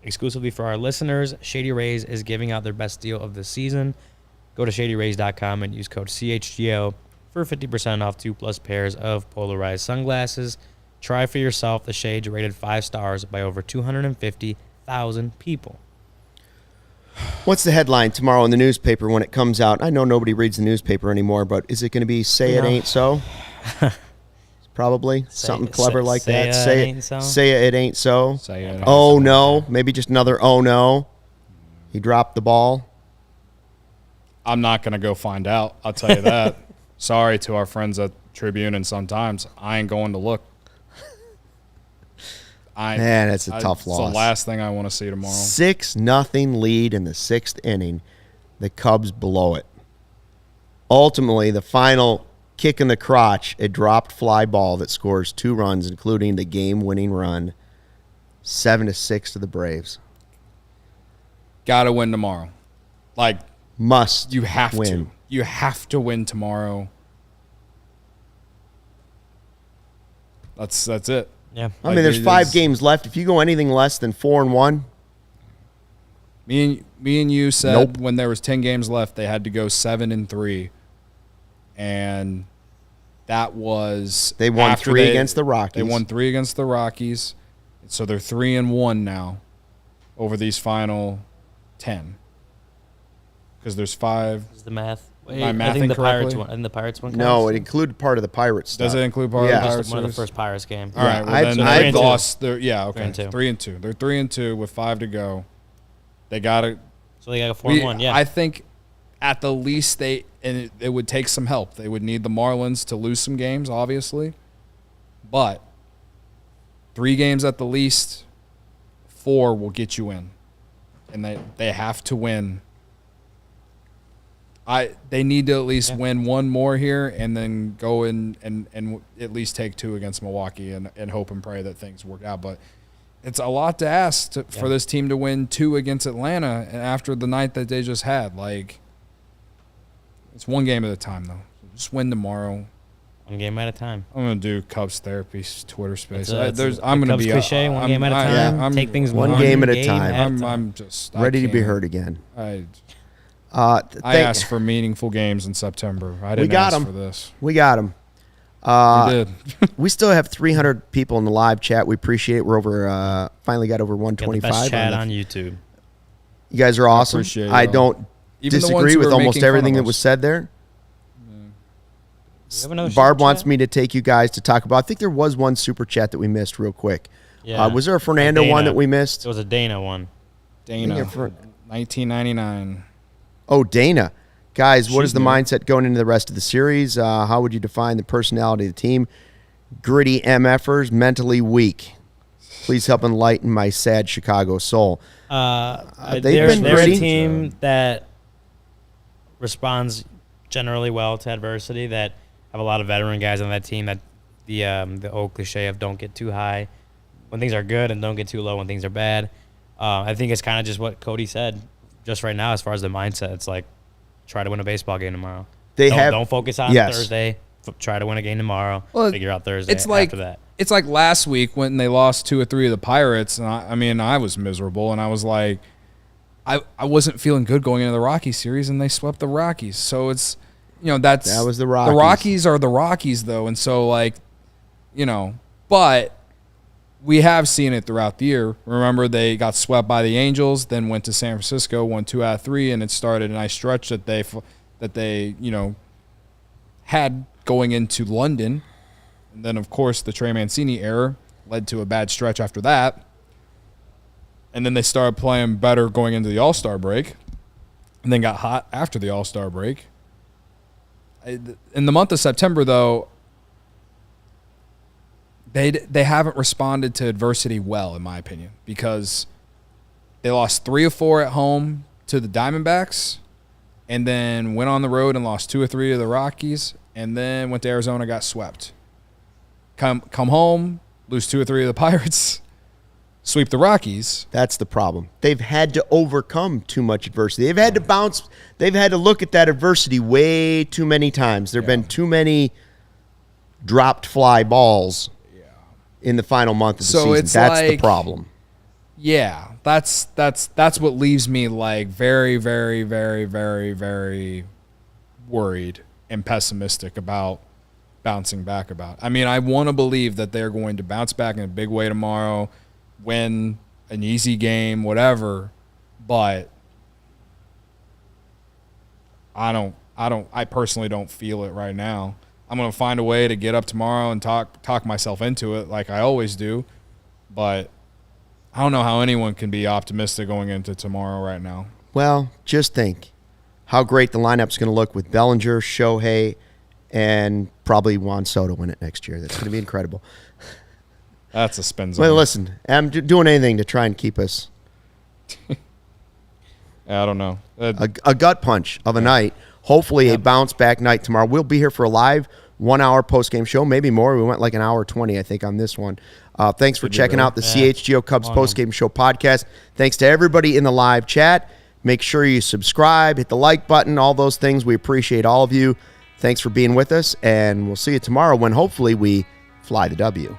Exclusively for our listeners, Shady Rays is giving out their best deal of the season. Go to shadyrays.com and use code CHGO for 50% off 2+ pairs of polarized sunglasses. Try for yourself. The shades rated 5 stars by over 250,000 people. What's the headline tomorrow in the newspaper when it comes out? I know nobody reads the newspaper anymore, but is it going to be "Say It Ain't So"? Probably something clever like that. Say it ain't so. Say it ain't Oh so. no, maybe just another oh no. He dropped the ball. I'm not going to go find out. I'll tell you that. Sorry to our friends at Tribune and Sun-Times. I ain't going to look. Man, it's a tough loss. It's the last thing I want to see tomorrow. 6-0 lead in the 6th inning. The Cubs blow it. Ultimately, the final kick in the crotch, a dropped fly ball that scores 2 runs, including the game-winning run. 7-6 to the Braves. Got to win tomorrow. Must You have win. to. You have to win tomorrow. That's it. Yeah. I mean, there's 5 games left. If you go anything less than 4-1, Me and you said Nope. when there was 10 games left, they had to go 7-3, and that was they won after 3 against the Rockies. They won 3 against the Rockies, so they're 3-1 now over these final 10. Because there's 5. Is the math? Am I I mathing think the Pirates correctly? one. And the Pirates one. No, counts? it included part of the Pirates stuff. Does it include part Yeah. of the Just Pirates one of the series? first Pirates game. All right, well, I've- then I've- they've lost. Yeah, okay. 3-2. 3-2. They're 3-2 with 5 to go. They got to. So they got a 4-1. Yeah. I think at the least it would take some help. They would need the Marlins to lose some games, obviously. But 3 games at the least, 4 will get you in. And they have to win. They need to at least win 1 more here and then go in and at least take 2 against Milwaukee and hope and pray that things work out. But it's a lot to ask for this team to win 2 against Atlanta and after the night that they just had. It's 1 game at a time, though. Just win tomorrow. 1 game at a time. I'm going to do Cubs therapy Twitter space. It's a I'm going to Cubs be cliche, 1 game at a time. I'm Take things one game at a time. I'm just Ready to be can't- heard again. I I asked for meaningful games in September. I didn't got ask 'em. for this. We got him. We did. We still have 300 people in the live chat. We appreciate it. We're over. Finally got over Got the 125. best chat the- on YouTube. You guys are awesome. appreciate I y'all. don't Even the ones disagree who with are almost making fun everything of that was us. said there. We have another Barb super wants chat? me to take you guys to talk about. I think there was one super chat that we missed real quick. Yeah. Was there a Fernando one Dana. that we missed? It was a Dana one. Dana, Yeah, for- 1999. Oh, Dana. Guys, what She's is the new. mindset going into the rest of the series? How would you define the personality of the team? Gritty MFers, mentally weak. Please help enlighten my sad Chicago soul. They're been a pretty- team that responds generally well to adversity, that have a lot of veteran guys on that team, that the old cliche of don't get too high when things are good and don't get too low when things are bad. I think it's kind of just what Cody said just right now as far as the mindset. It's like, try to win a baseball game tomorrow. Don't focus on Thursday. Try to win a game tomorrow. Figure out Thursday after that. It's like last week when they lost 2 or 3 of the Pirates. And I was miserable, and I was like, I wasn't feeling good going into the Rockies series, and they swept the Rockies. So it's, that was the Rockies. The Rockies are the Rockies, though, and so but we have seen it throughout the year. Remember, they got swept by the Angels, then went to San Francisco, won 2 out of 3, and it started a nice stretch that they had going into London. And then, of course, the Trey Mancini error led to a bad stretch after that. And then they started playing better going into the All-Star break, and then got hot after the All-Star break. In the month of September, though, they haven't responded to adversity well, in my opinion, because they lost 3 of 4 at home to the Diamondbacks, and then went on the road and lost 2 or 3 to the Rockies, and then went to Arizona, got swept. Come home, lose 2 or 3 of the Pirates, sweep the Rockies. That's the problem. They've had to overcome too much adversity. They've had to bounce. They've had to look at that adversity way too many times. There have been too many dropped fly balls in the final month of the season. It's that's the like, problem. Yeah, that's what leaves me like very, very, very, very, very worried and pessimistic about bouncing back about. I want to believe that they're going to bounce back in a big way tomorrow, win an easy game, whatever, but I personally don't feel it right now. I'm going to find a way to get up tomorrow and talk myself into it like I always do, but I don't know how anyone can be optimistic going into tomorrow right now. Well, just think how great the lineup's going to look with Bellinger, Shohei, and probably Juan Soto in it next year. That's going to be incredible. That's a spin zone. Well, listen, I'm doing anything to try and keep us I don't know. a gut punch of a night. Hopefully a bounce-back night tomorrow. We'll be here for a live 1-hour post-game show, maybe more. We went like an hour 20, I think, on this one. Thanks for checking out the CHGO Cubs post-game show podcast. Thanks to everybody in the live chat. Make sure you subscribe, hit the like button, all those things. We appreciate all of you. Thanks for being with us, and we'll see you tomorrow when hopefully we fly the W.